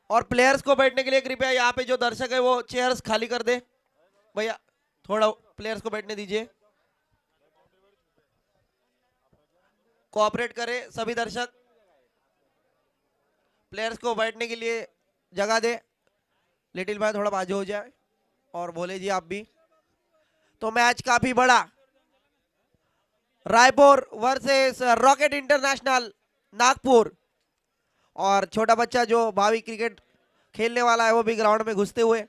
और प्लेयर्स को बैठने के लिए कृपया यहाँ पे जो दर्शक है वो चेयर्स खाली कर दे भैया, थोड़ा प्लेयर्स को बैठने दीजिए। कोऑपरेट करें सभी दर्शक, प्लेयर्स को बैठने के लिए जगह दे। लिटिल भाई थोड़ा बाजू हो जाए और बोले जी आप भी। तो मैच काफी बड़ा, Raipur versus rocket international Nagpur. और छोटा बच्चा जो भावी क्रिकेट खेलने वाला है वो भी ग्राउंड में घुसते हुए।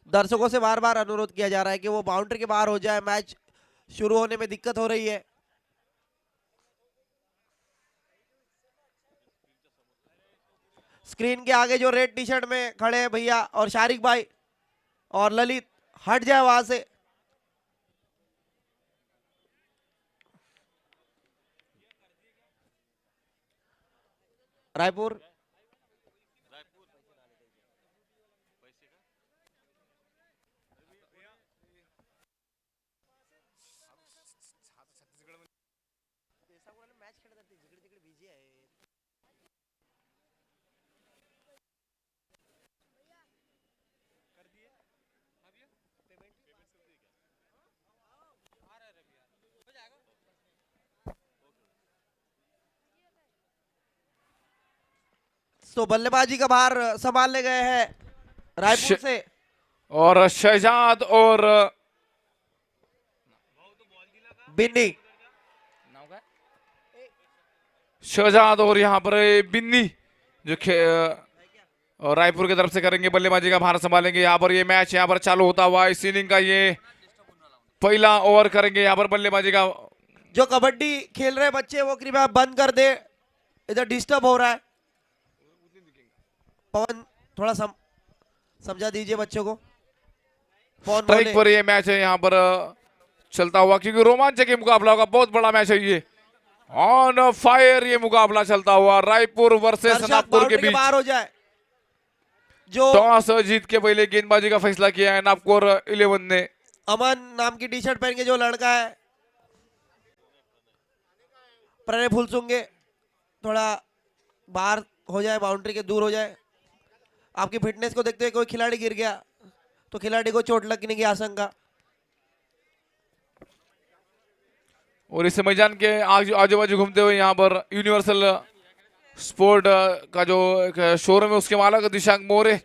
दर्शकों से बार बार अनुरोध किया जा रहा है कि वो बाउंड्री के बाहर हो जाए, मैच शुरू होने में दिक्कत हो रही है। स्क्रीन के आगे जो रेड टी शर्ट में खड़े हैं भैया और शारिक भाई और ललित, हट जाए वहां से। रायपुर तो बल्लेबाजी का भार संभालने गए हैं रायपुर से और शहजाद और बिन्नी। शहजाद और यहाँ पर बिन्नी जो और रायपुर की तरफ से करेंगे, बल्लेबाजी का भार संभालेंगे। यहाँ पर ये मैच यहाँ पर चालू होता हुआ इस इनिंग का ये पहला ओवर करेंगे। यहाँ पर बल्लेबाजी का जो कबड्डी खेल रहे बच्चे वो कृपया बंद कर दे, इधर डिस्टर्ब हो रहा है। पवन थोड़ा समझा दीजिए बच्चों को। स्ट्राइक पर ये मैच है यहाँ पर चलता हुआ, क्योंकि रोमांचक मुकाबला होगा, बहुत बड़ा मैच है ये। ऑन फायर ये मुकाबला चलता हुआ रायपुर वर्सेस नागपुर के बीच। बाहर हो जाए। जो टॉस जीत के पहले गेंदबाजी का फैसला किया है नागपुर 11 ने। अमन नाम की टी शर्ट पहन के जो लड़का है प्रणय फुलसुंगे, थोड़ा बाहर हो जाए, बाउंड्री के दूर हो जाए। आपकी फिटनेस को देखते हुए कोई खिलाड़ी गिर गया तो खिलाड़ी को चोट लगने की आशंका। और इस मैदान के आजू बाजू घूमते हुए यहाँ पर यूनिवर्सल स्पोर्ट का जो शोरूम है उसके मालक दिशांक मोरे।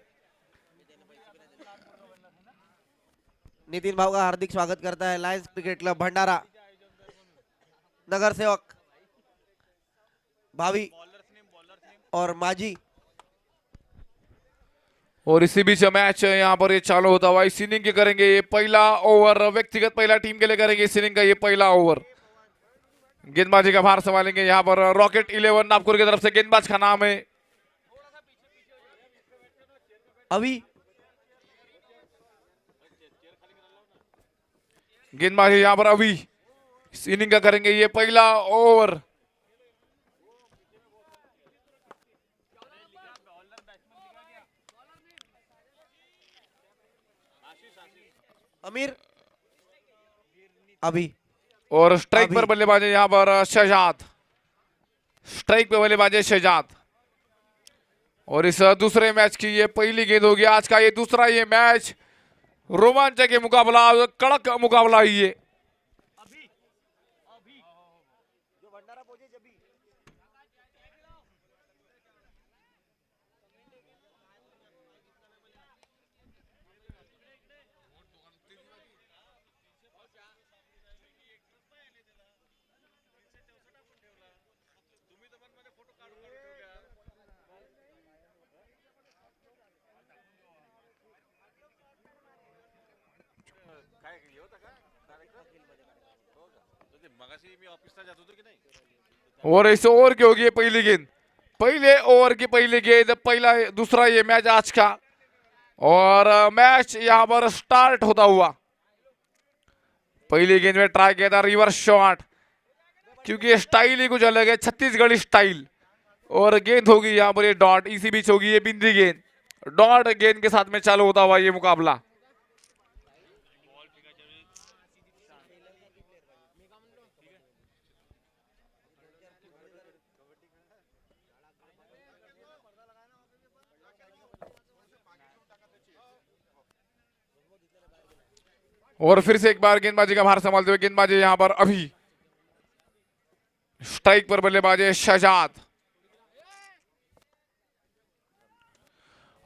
नितिन भाव का हार्दिक स्वागत करता है लायंस क्रिकेट क्लब भंडारा, नगर सेवक भावी और माजी। और इसी बीच मैच यहाँ पर ये चालू होता हुआ इस इनिंग के करेंगे ये पहला ओवर, व्यक्तिगत पहला टीम के लिए करेंगे इस इनिंग का ये पहला ओवर। गेंदबाजी का भार संभालेंगे यहाँ पर रॉकेट 11 नागपुर की तरफ से। गेंदबाज का नाम है अभी। गेंदबाजी यहाँ पर अभी इस इनिंग का करेंगे ये पहला ओवर। अमीर अभी। और स्ट्राइक पर बल्लेबाज यहाँ पर शहजाद, स्ट्राइक पे बल्लेबाज शहजाद। और इस दूसरे मैच की ये पहली गेंद होगी आज का, ये दूसरा ये मैच रोमांचक मुकाबला, कड़क मुकाबला है ये। और इस ओवर की होगी पहली गेंद, पहले ओवर की पहली गेंद, पहला दूसरा ये मैच आज का। और मैच यहां पर स्टार्ट होता हुआ पहली गेंद में ट्राई किया था रिवर्स शॉट, क्योंकि स्टाइल ही कुछ अलग है, छत्तीसगढ़ी स्टाइल। और गेंद होगी यहाँ पर ये डॉट, इसी बीच होगी ये बिंदी गेंद। डॉट गेंद के साथ में चालू होता हुआ ये मुकाबला। और फिर से एक बार गेंदबाजी का भार संभालते हुए गेंदबाजी यहां पर अभी स्ट्राइक पर बल्लेबाज है शहजाद।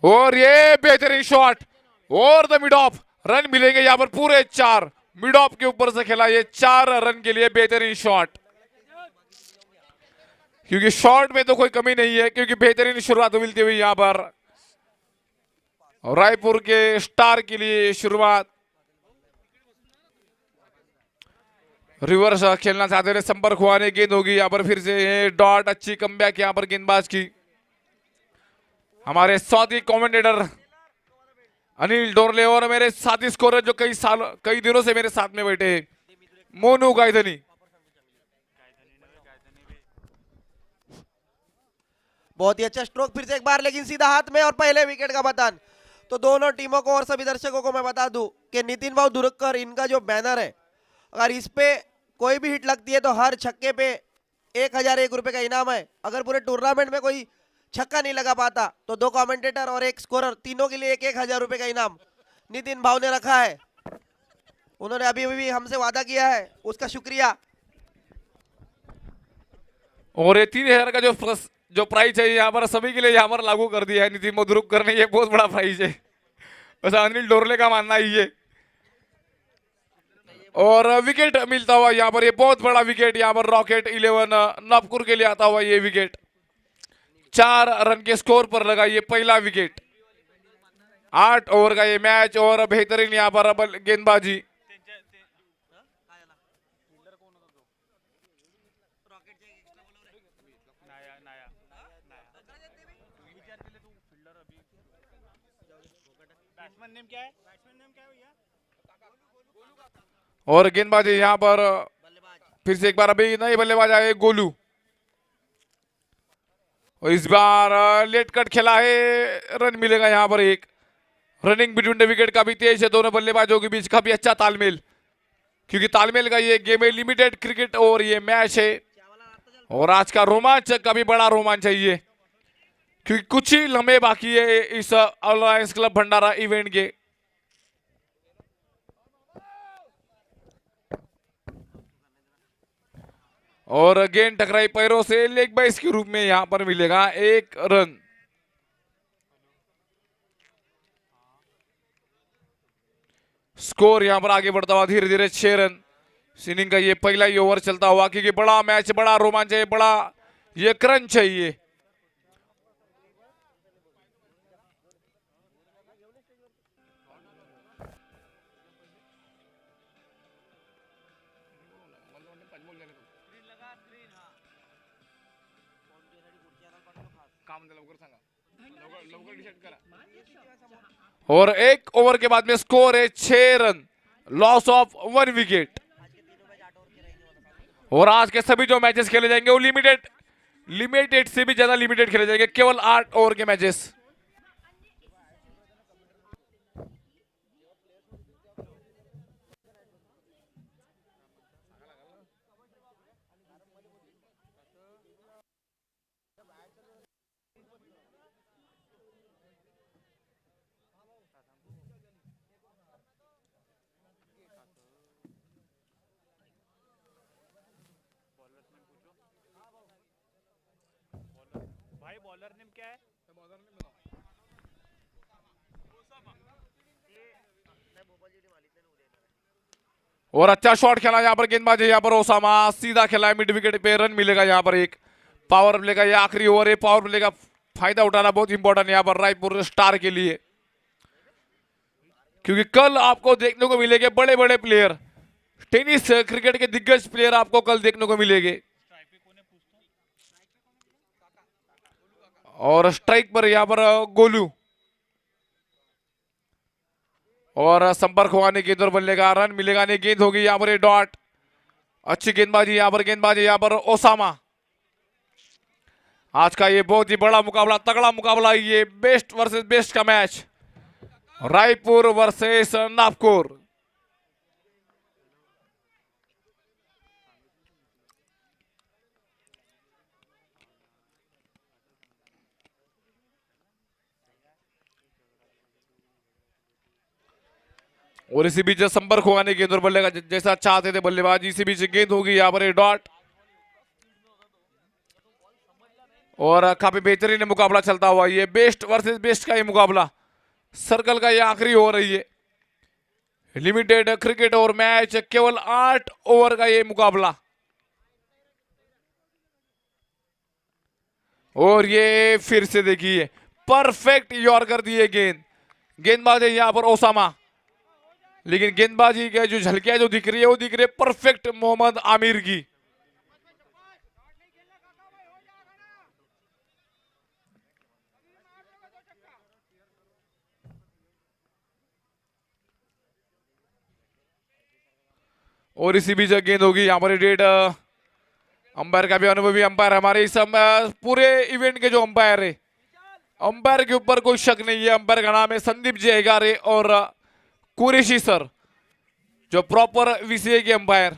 और ये बेहतरीन शॉट और द मिड ऑफ, रन मिलेंगे यहां पर पूरे 4। मिड ऑफ के ऊपर से खेला ये 4 रन के लिए बेहतरीन शॉट, क्योंकि शॉट में तो कोई कमी नहीं है, क्योंकि बेहतरीन शुरुआत मिलती हुई यहां पर रायपुर के स्टार के लिए शुरुआत। रिवर्स खेलना चाहते हैं, संपर्क हुआ नहीं, गेंद होगी यहाँ पर फिर से डॉट। अच्छी कमबैक यहाँ पर गेंदबाज की। हमारे साथी कमेंटेटर अनिल डोरले और मेरे साथी स्कोरर जो कई दिनों से मेरे साथ में बैठे हैं, मोनू गायधनी। बहुत ही अच्छा स्ट्रोक फिर से एक बार, लेकिन सीधा हाथ में और पहले विकेट का बटन। तो दोनों टीमों को और सभी दर्शकों को मैं बता दूं कि नितिन भाव दुरक्कर इनका जो बैनर है, अगर इस पे कोई भी हिट लगती है तो हर छक्के पे 1001 रुपए का इनाम है। अगर पूरे टूर्नामेंट में कोई छक्का नहीं लगा पाता तो 2 कमेंटेटर और 1 स्कोरर, तीनों के लिए 1000 रुपए का इनाम नितिन भाव ने रखा है। उन्होंने अभी भी हमसे वादा किया है, उसका शुक्रिया। और ये 3000 का जो प्राइज है यहाँ पर सभी के लिए यहाँ पर लागू कर दिया है नितिन मधुरुकर ने। ये बहुत बड़ा प्राइज है, वैसा अनिल डोरले का मानना ही है। और विकेट मिलता हुआ यहाँ पर, ये बहुत बड़ा विकेट यहाँ पर रॉकेट 11 नागपुर के लिए आता हुआ ये विकेट। 4 रन के स्कोर पर लगा ये पहला विकेट। 8 ओवर का ये मैच और बेहतरीन यहाँ पर गेंदबाजी। और गेंदबाजी यहाँ पर फिर से एक बार अभी नए बल्लेबाज आए गोलू। और इस बार लेट कट खेला है, रन मिलेगा यहाँ पर 1। रनिंग बिटवीन द विकेट का भी तेज है, दोनों बल्लेबाजों के बीच का भी अच्छा तालमेल, क्योंकि तालमेल का ये गेम है, लिमिटेड क्रिकेट और ये मैच है। और आज का रोमांच का भी बड़ा रोमांच है ये, क्योंकि कुछ ही लम्हे बाकी है इस अलायंस क्लब भंडारा इवेंट के। और गेंद टकराई पैरों से, लेग बाइस के रूप में यहां पर मिलेगा 1 रन। स्कोर यहां पर आगे बढ़ता हुआ धीरे धीरे 6 रन। इनिंग का ये पहला ही ओवर चलता हुआ, क्योंकि बड़ा मैच, बड़ा रोमांच है, बड़ा ये क्रंच है ये। और 1 ओवर के बाद में स्कोर है 6 रन, लॉस ऑफ 1 विकेट। और आज के सभी जो मैचेस खेले जाएंगे वो लिमिटेड से भी ज्यादा लिमिटेड खेले जाएंगे, केवल 8 ओवर के मैचेस। बॉलर नेम क्या है? और अच्छा शॉट खेला यहाँ पर गेंदबाज है, यहाँ पर ओसामा सीधा खेला है मिड विकेट पे, रन मिलेगा यहाँ पर 1। पावर प्ले का ये आखिरी ओवर है, पावर प्ले का फायदा उठाना बहुत इंपॉर्टेंट है यहाँ पर रायपुर स्टार के लिए, क्योंकि कल आपको देखने को मिलेंगे बड़े बड़े प्लेयर, टेनिस क्रिकेट के दिग्गज प्लेयर आपको कल देखने को मिलेंगे। और स्ट्राइक पर यहां पर गोलू, और संपर्क होने की दौर बल्लेगा, रन मिलेगा नहीं, गेंद होगी यहां पर डॉट। अच्छी गेंदबाजी यहां पर ओसामा। आज का ये बहुत ही बड़ा मुकाबला, तगड़ा मुकाबला, ये बेस्ट वर्सेस बेस्ट का मैच, रायपुर वर्सेस नागपुर। और इसी बीच संपर्क हुआ नहीं गेंद और बल्ले का जैसा चाहते थे बल्लेबाज, इसी बीच गेंद होगी यहाँ पर डॉट। और काफी बेहतरीन मुकाबला चलता हुआ, ये बेस्ट वर्सेस बेस्ट का ये मुकाबला सर्कल का ये आखिरी हो रही है। लिमिटेड क्रिकेट और मैच, केवल 8 ओवर का ये मुकाबला। और ये फिर से देखिए परफेक्ट यॉर्कर दिए गेंद, गेंदबाज है यहाँ पर ओसामा, लेकिन गेंदबाजी के जो झलकियां जो दिख रही है वो दिख रही है परफेक्ट मोहम्मद आमिर की। और इसी बीच गेंद होगी यहाँ पर डेट। अंपायर का भी अनुभवी अंपायर हमारे इस पूरे इवेंट के जो अंपायर है, अंपायर के ऊपर कोई शक नहीं है। अंपायर का नाम है संदीप जी हेगारे और कुरेशी सर, जो प्रॉपर वीसीए के अंपायर।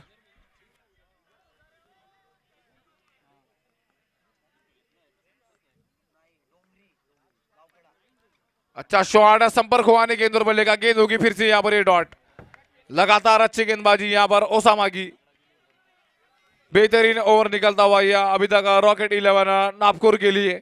अच्छा शॉट, संपर्क हुआ नहीं गेंद और बल्ले का, गेंद होगी फिर से यहाँ पर ये डॉट। लगातार अच्छी गेंदबाजी यहाँ पर ओसामा की, बेहतरीन ओवर निकलता हुआ यह अभी तक रॉकेट 11 नागपुर के लिए।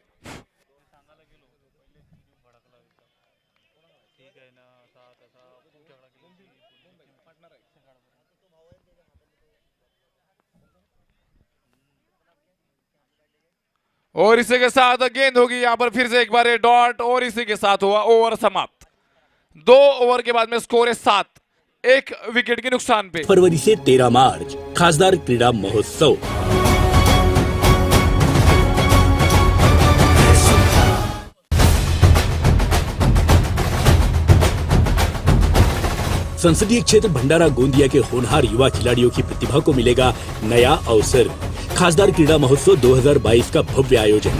और इसी के साथ गेंद होगी यहाँ पर फिर से एक बार डॉट, और इसी के साथ हुआ ओवर समाप्त। 2 ओवर के बाद में स्कोर है 7, 1 विकेट के नुकसान पे। फरवरी से 13 मार्च खासदार क्रीडा महोत्सव। संसदीय क्षेत्र भंडारा गोंदिया के होनहार युवा खिलाड़ियों की प्रतिभा को मिलेगा नया अवसर। खासदार क्रीडा महोत्सव 2022 का भव्य आयोजन।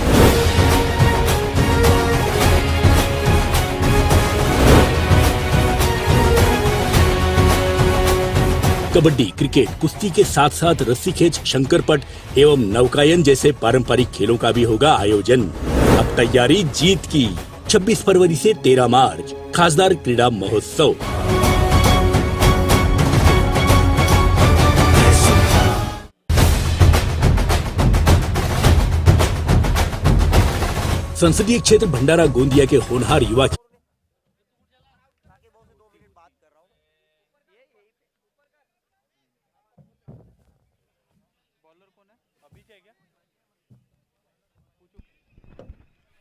कबड्डी, क्रिकेट, कुश्ती के साथ साथ रस्सी खेच, शंकरपट एवं नौकायन जैसे पारंपरिक खेलों का भी होगा आयोजन। अब तैयारी जीत की। 26 फरवरी से 13 मार्च खासदार क्रीडा महोत्सव। संसदीय क्षेत्र भंडारा गोंदिया के होनहार युवा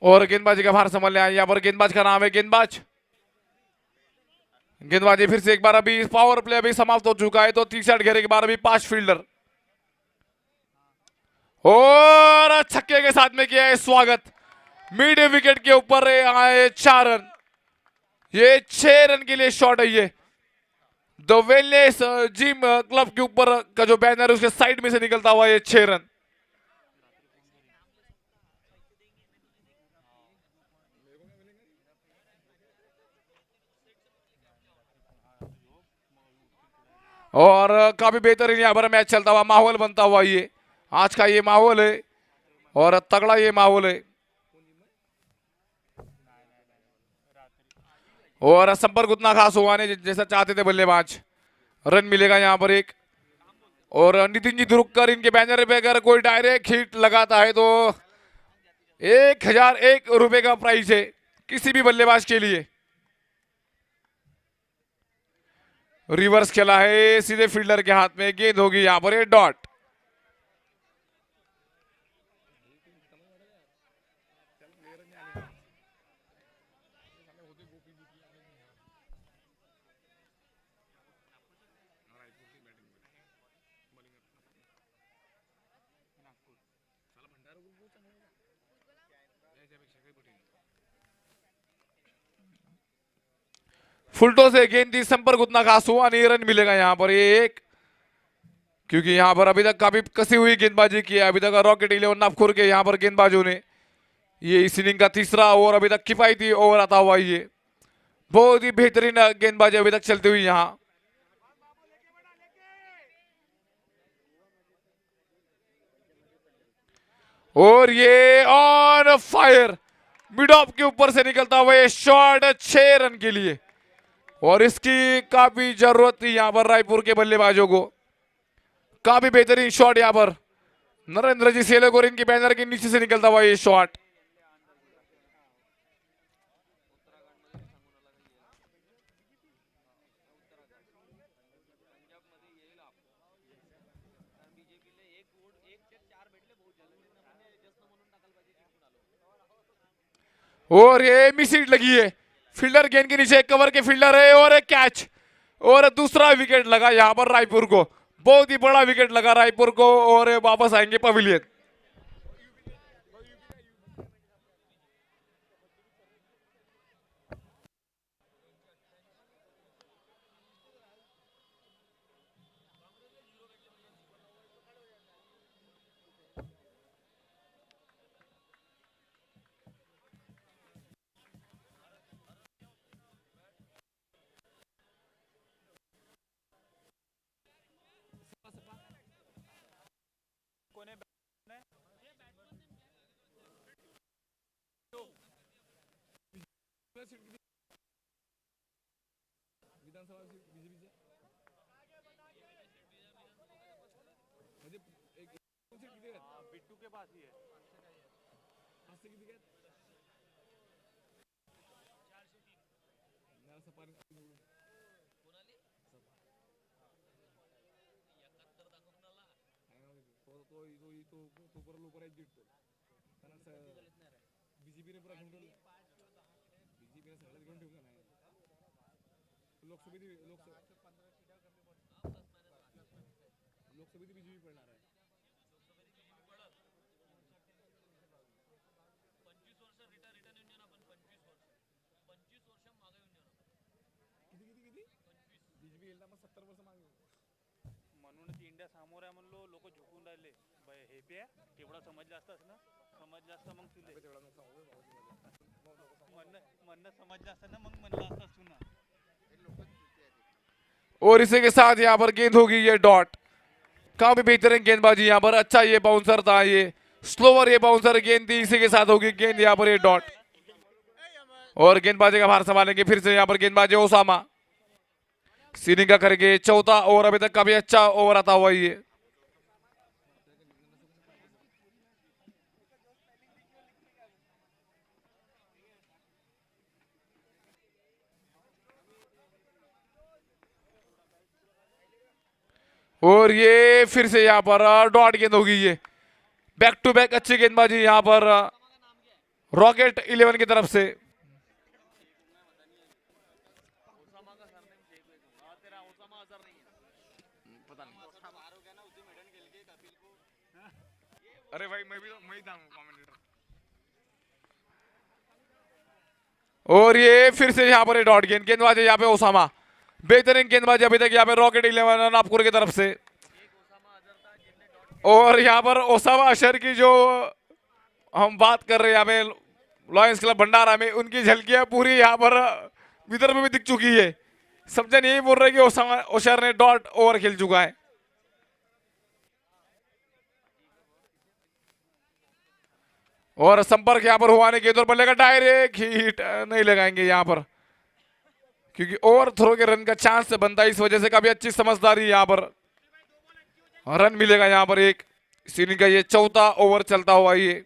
और गेंदबाजी का भार संभालने आए यहाँ पर, गेंदबाज का नाम है गेंदबाज। गेंदबाजी फिर से एक बार, अभी पावर प्ले अभी समाप्त हो चुका है, तो 63 घेरे के बाद अभी 5 फील्डर और छक्के के साथ में किया है स्वागत। मिड विकेट के ऊपर आए 4 रन, ये 6 रन के लिए शॉट है। ये द वेलनेस जिम क्लब के ऊपर का जो बैनर है उसके साइड में से निकलता हुआ ये 6 रन। और काफी बेहतरीन यहाँ पर मैच चलता हुआ, माहौल बनता हुआ ये आज का ये माहौल है और तगड़ा ये माहौल है। और संपर्क उतना खास हुआ नहीं जैसा चाहते थे बल्लेबाज। रन मिलेगा यहाँ पर एक, और नितिन जी दुरुककर इनके बैनर पे अगर कोई डायरेक्ट हिट लगाता है तो 1001 रुपए का प्राइस है किसी भी बल्लेबाज के लिए। रिवर्स खेला है सीधे फील्डर के हाथ में, गेंद होगी यहाँ पर डॉट। फुलटो से गेंद दी, संपर्क उतना खास हुआ नहीं, रन मिलेगा यहाँ पर एक, क्योंकि यहाँ पर अभी तक काफी कसी हुई गेंदबाजी की है। अभी तक रॉकेट 11 नागपुर के यहाँ पर गेंदबाजों ने ये इस इनिंग का तीसरा ओवर अभी तक किफायती ओवर आता हुआ, ये बहुत ही बेहतरीन गेंदबाजी अभी तक चलती हुई यहाँ। और ये ऑन फायर मिड ऑफ के ऊपर से निकलता हुआ ये शॉट 6 रन के लिए। और इसकी काफी जरूरत थी यहाँ पर रायपुर के बल्लेबाजों को। काफी बेहतरीन शॉट यहाँ पर नरेंद्र जी सेलेगोर इनकी बैनर के नीचे से निकलता हुआ ये शॉट। और ये मिसहिट लगी है, फील्डर गेंद के नीचे कवर के फील्डर है और एक कैच और दूसरा विकेट लगा यहाँ पर रायपुर को। बहुत ही बड़ा विकेट लगा रायपुर को और वापस आएंगे पवेलियन। म्हणूनच इंडिया समोर आहे म्हणलो लोक झुकून राहिले हे पे तेवढा समजलं असतास ना समजलं असतं मग तुले म्हणणं समजलं असतं ना मग म्हणलं असतास तू ना। और इसी के साथ यहाँ पर गेंद होगी ये डॉट। काफी बेहतरीन गेंदबाजी यहाँ पर, अच्छा ये बाउंसर था, ये स्लोवर ये बाउंसर गेंद थी, इसी के साथ होगी गेंद यहाँ पर ये डॉट। और गेंदबाजी का भार संभालेंगे फिर से यहाँ पर गेंदबाजी ओसामा सीनिंग का करेंगे चौथा ओवर। अभी तक काफी अच्छा ओवर आता हुआ ये। और ये फिर से यहाँ पर डॉट गेंद होगी ये। बैक टू बैक अच्छी गेंदबाजी यहाँ पर रॉकेट 11 की तरफ से। अरे भाई मैं था कमेंटेटर। और ये फिर से यहाँ पर डॉट गेंदबाजी यहाँ पे ओसामा, बेहतरीन गेंदबाजी अभी तक यहाँ पे रॉकेट 11 नागपुर की तरफ से। और यहाँ पर ओसामा अशर की जो हम बात कर रहे हैं यहाँ पे लॉयंस क्लब भंडारा में, उनकी झलकियां पूरी यहाँ पर विदर्भ में दिख चुकी है। समझन यही बोल रहे कि ओसामा अशर ने डॉट ओवर खेल चुका है। और संपर्क यहाँ पर हुआ नहीं, गेंद और बल्ले का डायरेक्ट हिट नहीं लगाएंगे यहाँ पर, क्योंकि ओवर थ्रो के रन का चांस बनता है, इस वजह से काफी अच्छी समझदारी यहाँ पर रन मिलेगा यहाँ पर एक। सीनिंग का ये चौथा ओवर चलता हुआ ये।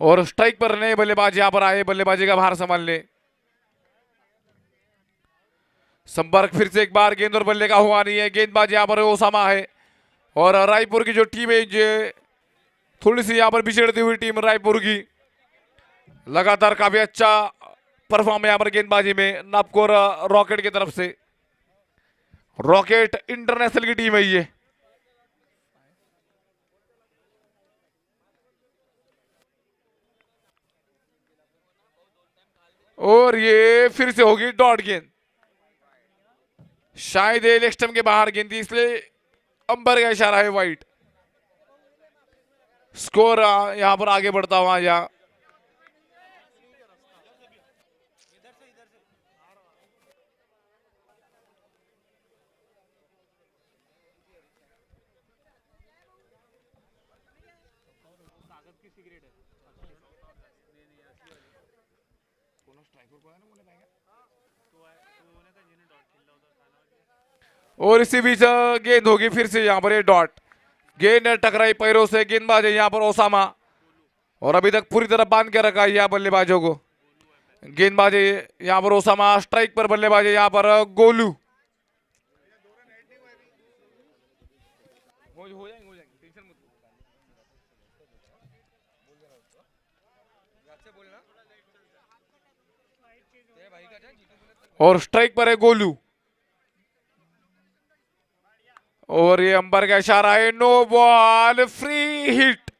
और स्ट्राइक पर नए बल्लेबाज यहां पर आए, बल्लेबाजी का भार संभालने। संपर्क फिर से एक बार गेंद और बल्ले का हुआ नहीं है। गेंदबाज यहां पर ओसामा है और रायपुर की जो टीम है ये थोड़ी सी यहां पर बिछड़ती हुई टीम रायपुर की, लगातार काफी अच्छा परफॉर्म है यहां पर गेंदबाजी में नागपुर रॉकेट की तरफ से। रॉकेट इंटरनेशनल की टीम है ये। और ये फिर से होगी डॉट गेंद, शायद ये लेग स्टंप के बाहर गेंद थी, इसलिए अंबर का इशारा है वाइट। स्कोर यहां पर आगे बढ़ता हुआ यहाँ और इसी बीच गेंद होगी फिर से यहाँ पर ये डॉट। गेंद टकराई पैरों से, गेंदबाज है यहाँ पर ओसामा, और अभी तक पूरी तरह बांध के रखा है यहाँ बल्लेबाजों को। गेंदबाज है यहाँ पर ओसामा, स्ट्राइक पर बल्लेबाज है यहाँ पर गोलू। और स्ट्राइक पर है गोलू, और ये अंपायर का इशारा है, नो बॉल, फ्री हिट,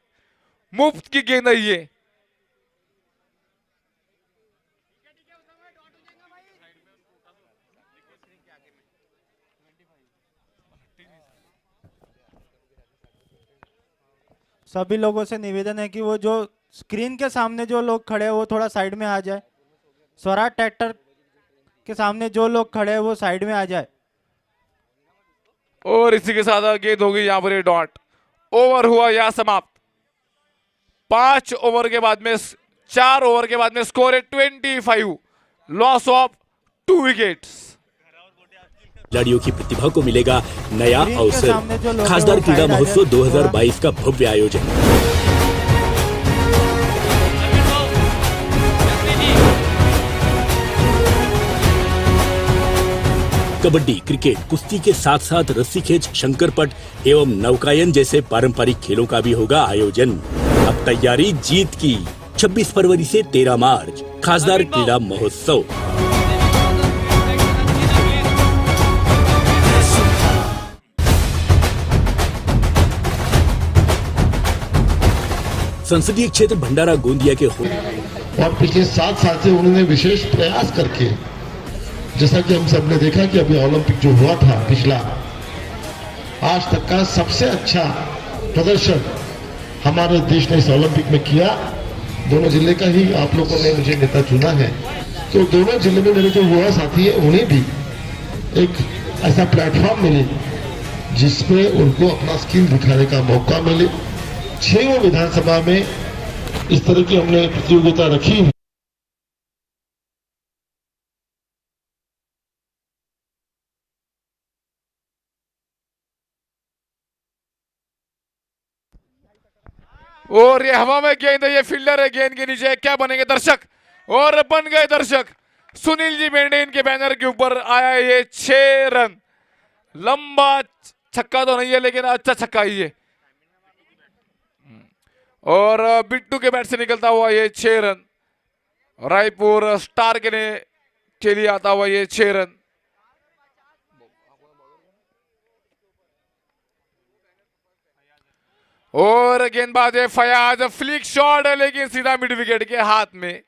मुफ्त की गेंद है ये। सभी लोगों से निवेदन है कि वो जो स्क्रीन के सामने जो लोग खड़े हैं वो थोड़ा साइड में आ जाए। स्वराज ट्रैक्टर के सामने जो लोग खड़े हैं वो साइड में आ जाए। और इसी के साथ गेंद होगी यहाँ पर ये डॉट। ओवर हुआ यह समाप्त। 5 ओवर के बाद में 4 ओवर के बाद में स्कोर है 25, लॉस ऑफ 2 विकेट्स। खिलाड़ियों की प्रतिभा को मिलेगा नया स्क्रीन के सामने जो अवसर। लोग खासदार हैं वो क्रीड़ा साइड आ महोत्सव जाए। 2022 का भव्य आयोजन। कबड्डी, क्रिकेट, कुश्ती के साथ साथ रस्सी खेच, शंकरपट एवं नौकायन जैसे पारंपरिक खेलों का भी होगा आयोजन। अब तैयारी जीत की। 26 फरवरी से 13 मार्च खासदार क्रीड़ा महोत्सव। संसदीय क्षेत्र भंडारा गोंदिया के और पिछले 7 साल से उन्होंने विशेष प्रयास करके, जैसा कि हम सब ने देखा कि अभी ओलंपिक जो हुआ था पिछला, आज तक का सबसे अच्छा प्रदर्शन हमारे देश ने इस ओलंपिक में किया। दोनों जिले का ही आप लोगों ने मुझे नेता चुना है, तो दोनों जिले में मेरे जो युवा साथी है उन्हें भी एक ऐसा प्लेटफॉर्म मिले जिसमें उनको अपना स्किल दिखाने का मौका मिले। 6 विधानसभा में इस तरह की हमने प्रतियोगिता रखी है। और ये हवा में गेंद है, ये फील्डर है, गेंद के नीचे क्या बनेंगे दर्शक, और बन गए दर्शक। सुनील जी मेंढे इनके बैनर के ऊपर आया है ये 6 रन। लंबा छक्का तो नहीं है लेकिन अच्छा छक्का ही है, और बिट्टू के बैट से निकलता हुआ ये 6 रन। रायपुर स्टार के लिए आता हुआ ये 6 रन। और गेंदबाज है फयाज, फ्लिक शॉट है लेकिन सीधा मिड विकेट के हाथ में,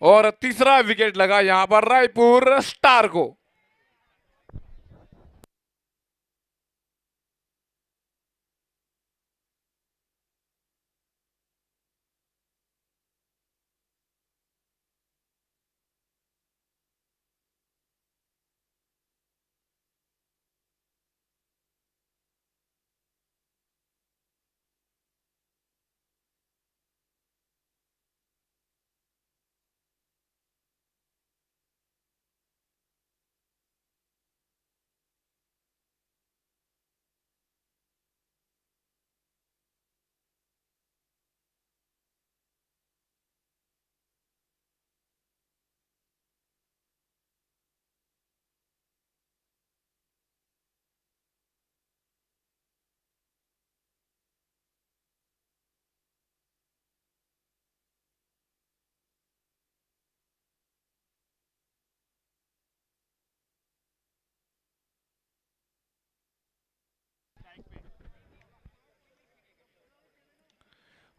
और तीसरा विकेट लगा यहां पर रायपुर स्टार को।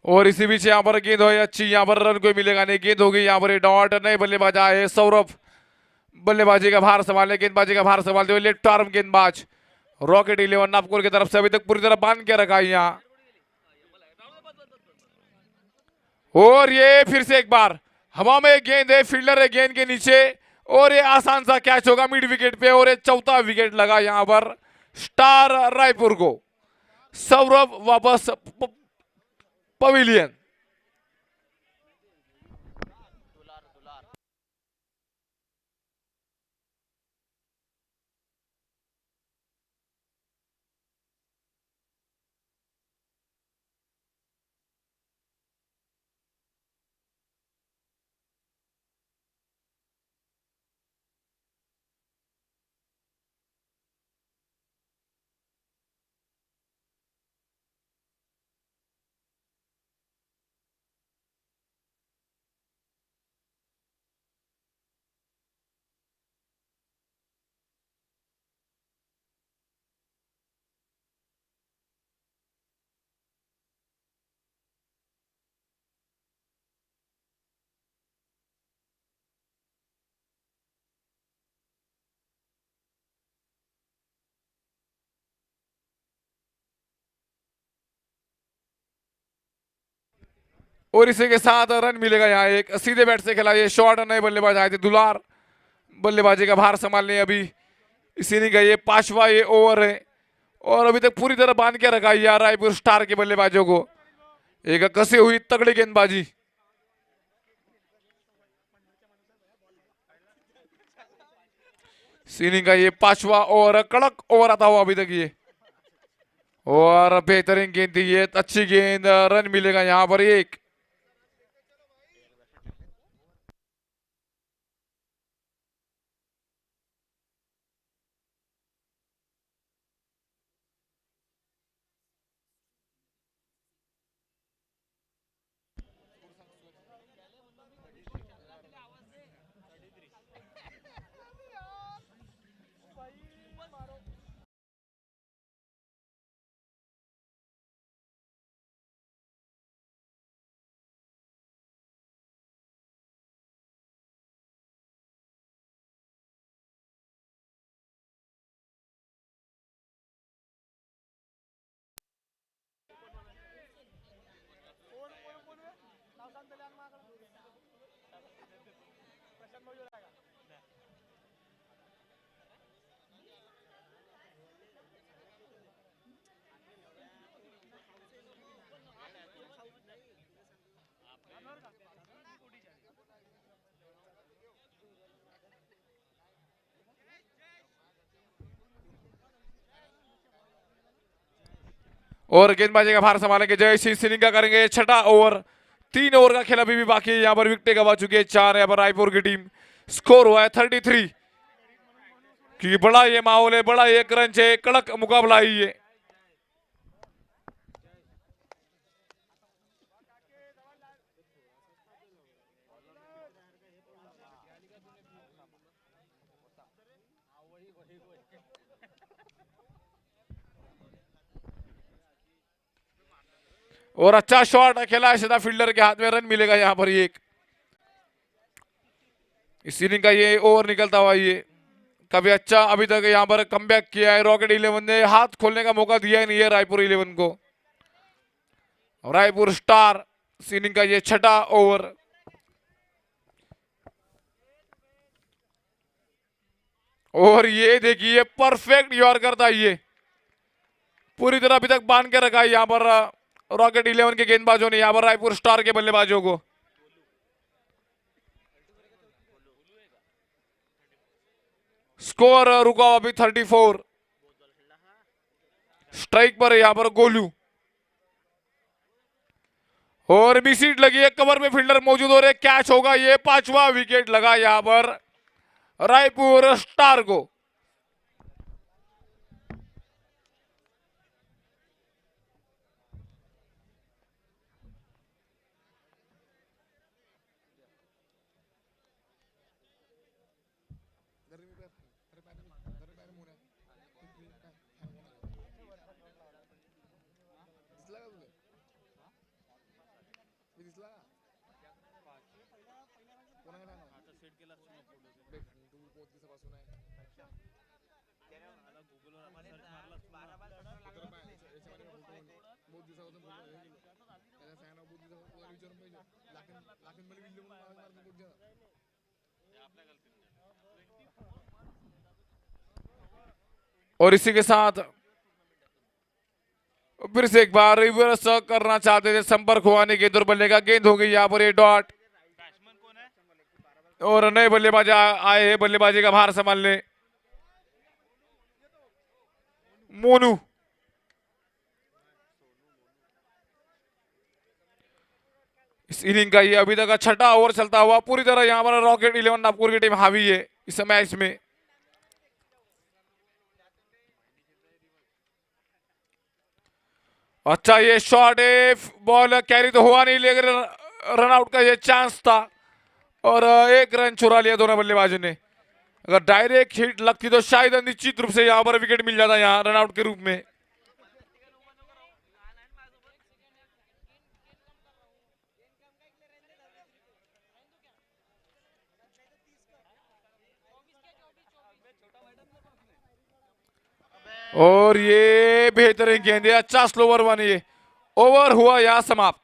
और इसी बीच यहाँ पर गेंद हो अच्छी, यहाँ पर रन कोई मिलेगा नहीं। गेंद होगी यहाँ पर डॉट, नए बल्लेबाज आए सौरभ, बल्लेबाजी का भार संभाले, गेंदबाजी का भार संभालते हुए लेफ्ट आर्म गेंदबाज रॉकेट 11 नागपुर की तरफ से अभी तक पूरी तरह बांध के रखा है यहाँ। और ये फिर से एक बार हवा में गेंद है, फील्डर है गेंद के नीचे, और ये आसान सा कैच होगा मिड विकेट पे और ये चौथा विकेट लगा यहां पर स्टार रायपुर को। सौरभ वापस पवेलियन। और इसी के साथ रन मिलेगा यहाँ एक। सीधे बैट से खेला ये शॉट, नए बल्लेबाज आए थे दुलार बल्लेबाजी का भार संभालने। अभी इसी नहीं का ये 5वां ये ओवर है और अभी तक पूरी तरह बांध के रखा है यार रायपुर स्टार के बल्लेबाजों को। एक कसी हुई तगड़ी गेंदबाजी। सीनी का ये 5वां ओवर, कड़क ओवर आता हुआ अभी तक ये, और बेहतरीन गेंद थी ये, अच्छी गेंद, रन मिलेगा यहां पर एक। और गेंदबाजी का भार संभालेंगे जय सिंह सिनिंगा करेंगे छठा ओवर। 3 ओवर का खेल अभी भी बाकी है। यहाँ पर विकेटें गवा चुकी है 4। यहाँ पर रायपुर की टीम, स्कोर हुआ है 33। क्योंकि बड़ा ये माहौल है, बड़ा ये क्रंच है, कड़क मुकाबला है ये। और अच्छा शॉट खेला है सीधा फील्डर के हाथ में, रन मिलेगा यहां पर एक। इस इनिंग का ये ओवर निकलता हुआ ये काफी अच्छा अभी तक यहां पर कमबैक किया है। रॉकेट 11 ने हाथ खोलने का मौका दिया ही नहीं है रायपुर 11 को। रायपुर स्टार इस इनिंग का ये छठा ओवर। और ये देखिए परफेक्ट यॉर्कर था ये, पूरी तरह अभी तक बांध के रखा है यहां पर रॉकेट 11 के गेंदबाजों ने, यहां पर रायपुर स्टार के बल्लेबाजों को। स्कोर रुका अभी 34। स्ट्राइक पर यहां पर गोलू, और भी सीट लगी है, कवर में फील्डर मौजूद हो रहे, कैच होगा ये। 5वां विकेट लगा यहां पर रायपुर स्टार को। और इसी के साथ फिर से एक बार रिवर्स करना चाहते थे, संपर्क हुआ नहीं, गेंद और बल्ले का गेंद हो गई यहाँ पर ये डॉट। और नए बल्लेबाज आए हैं बल्लेबाजी का भार संभालने, मोनू। इस इनिंग का ये अभी तक का छठा ओवर चलता हुआ पूरी तरह यहाँ पर रॉकेट 11 नागपुर की टीम हावी है इस मैच में। अच्छा ये शॉट है, बॉल कैरी तो हुआ नहीं लेकिन रन आउट का ये चांस था और एक रन चुरा लिया दोनों बल्लेबाजों ने। अगर डायरेक्ट हिट लगती तो शायद निश्चित रूप से यहाँ पर विकेट मिल जाता यहाँ रन आउट के रूप में। और ये बेहतरीन गेंद है, अच्छा स्लोवर वन, ये ओवर हुआ यहाँ समाप्त।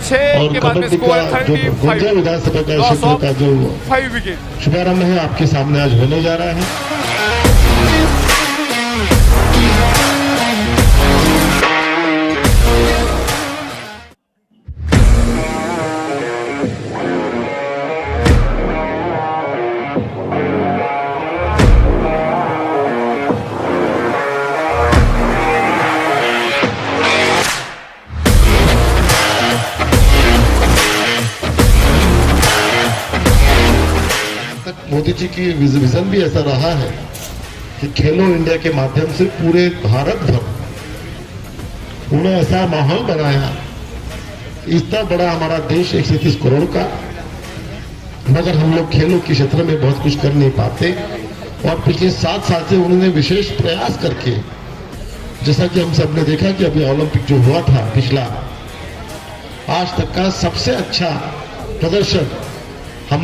6 और के बाद में कबड्डी स्कोर का जो 35, गुंजा विधानसभा का लॉस क्षेत्र ऑफ का जो 5 विकेट। शुभारंभ है आपके सामने आज होने जा रहा है। तक मोदी जी की विजन भी ऐसा रहा है कि खेलो इंडिया के माध्यम से पूरे भारत भर उन्होंने ऐसा माहौल बनाया। इतना बड़ा हमारा देश 130 करोड़ का, मगर हम लोग खेलों के क्षेत्र में बहुत कुछ कर नहीं पाते। और पिछले 7 साल से उन्होंने विशेष प्रयास करके, जैसा कि हम सब ने देखा कि अभी ओलंपिक जो हुआ था पिछला, आज तक का सबसे अच्छा प्रदर्शन हम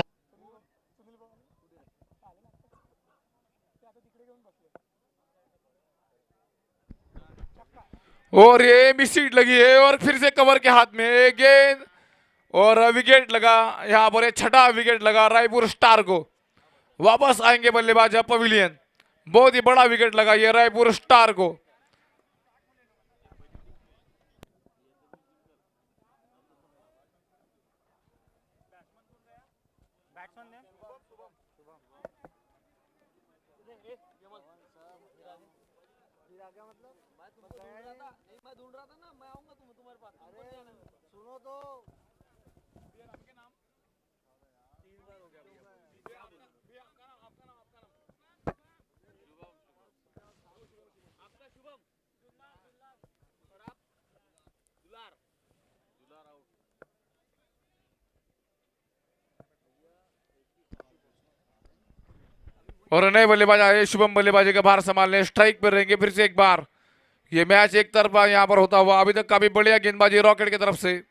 और ये मिसीट लगी है और फिर से कवर के हाथ में एक गेंद और विकेट लगा यहाँ पर, छठा विकेट लगा रायपुर स्टार को। वापस आएंगे बल्लेबाज पवेलियन, बहुत ही बड़ा विकेट लगा ये रायपुर स्टार को। और नए बल्लेबाज आए शुभम बल्लेबाजी का भार संभालने, स्ट्राइक पर रहेंगे फिर से एक बार। ये मैच एक तरफा यहां पर होता हुआ, अभी तक काफी बढ़िया गेंदबाजी रॉकेट की तरफ से।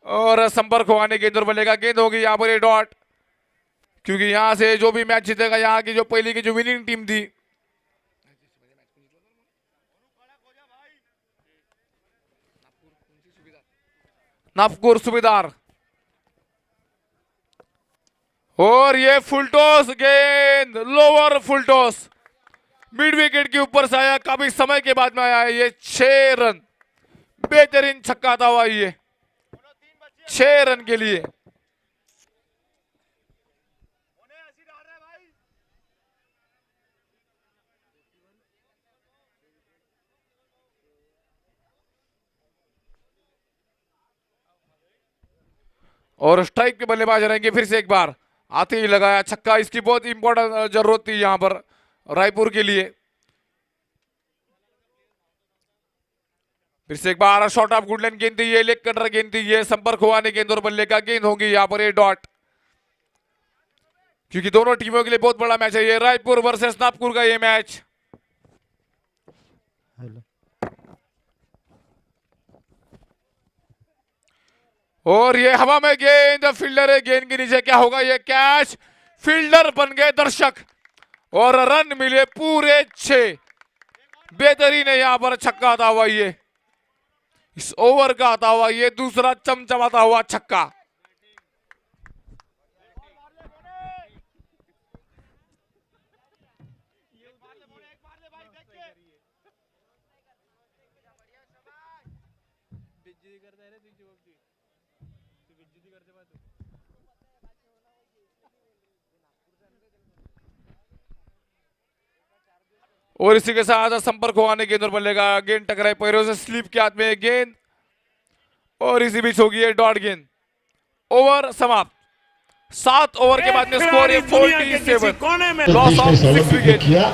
और संपर्क होने गेंद और बल्ले का गेंद होगी यहाँ पर ये डॉट, क्योंकि यहां से जो भी मैच जीतेगा, यहाँ की जो पहली की जो विनिंग टीम थी, नागपुर सुबेदार। और ये फुलटॉस गेंद, लोअर फुलटॉस मिड विकेट के ऊपर से आया, काफी समय के बाद में आया है ये। 6 रन, बेहतरीन छक्का था हुआ ये 6 रन के लिए। और स्ट्राइक पे बल्लेबाज रहेंगे फिर से एक बार, आते ही लगाया छक्का, इसकी बहुत इंपॉर्टेंट जरूरत थी यहां पर रायपुर के लिए। फिर से एक बार शॉर्ट ऑफ गुडलैंड गेंद दी है, लेग कटर गेंद दी है, संपर्क हुआ नहीं गेंद और बल्ले का गेंद होगी यहां पर ये डॉट, क्योंकि दोनों टीमों के लिए बहुत बड़ा मैच है ये, रायपुर वर्सेस नागपुर का ये मैच। और ये हवा में गेंद, फील्डर है गेंद के नीचे, क्या होगा ये कैच, फील्डर बन गए दर्शक और रन मिले पूरे 6। बेहतरीन है यहां पर छक्का आता हुआ ये, इस ओवर का आता हुआ ये दूसरा चमचमाता हुआ छक्का। बेइज्जती करता है रे तुझी बाबती तू बेइज्जती करते बा तू और इसी के साथ संपर्क होने गेंद पर बल्लेगा, गेंद टकराई पैरों से, स्लिप के हाथ में गेंद और इसी बीच होगी है डॉट गेंद। ओवर समाप्त। 7 ओवर के बाद में स्कोर है 47, लॉस ऑफ 6 ओलंपिक में विकेट। किया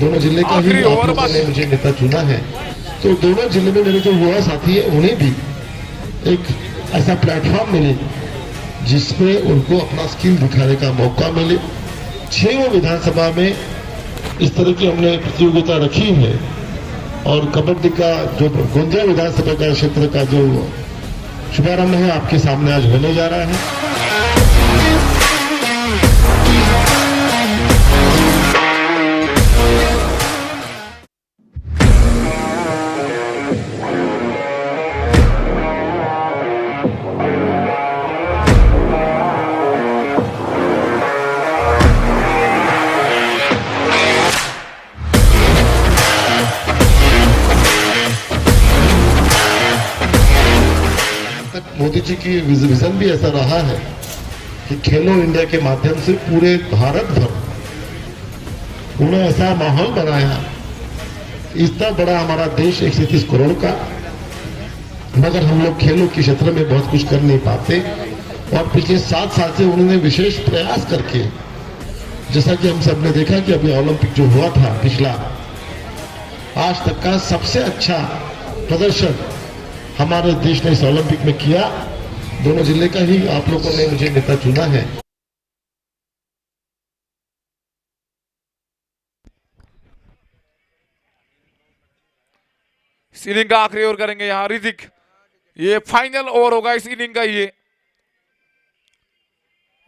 दोनों जिले का ही आखिरी आप ओवर लोगों ने बाकी। मुझे नेता चुना है, तो दोनों जिले में मेरे जो युवा साथी है उन्हें भी एक ऐसा प्लेटफॉर्म मिले जिसमें उनको अपना स्किल दिखाने का मौका मिले। 6 विधानसभा में इस तरह की हमने प्रतियोगिता रखी है और कबड्डी का जो गोंदिया विधानसभा का क्षेत्र का जो शुभारंभ है आपके सामने आज होने जा रहा है। तक मोदी जी की विजन भी ऐसा रहा है कि खेलो इंडिया के माध्यम से पूरे भारत भर उन्होंने ऐसा माहौल बनाया। इतना बड़ा हमारा देश 130 करोड़ का, मगर हम लोग खेलों के क्षेत्र में बहुत कुछ कर नहीं पाते और पिछले 7 साल से उन्होंने विशेष प्रयास करके, जैसा कि हम सब ने देखा कि अभी ओलंपिक जो हुआ था पिछला, आज तक का सबसे अच्छा प्रदर्शन हमारे देश ने इस ओलंपिक में किया। दोनों जिले का ही आप लोगों ने मुझे नेता चुना है। इस इनिंग का आखिरी ओवर करेंगे यहाँ ऋतिक, ये फाइनल ओवर होगा इस इनिंग का ये।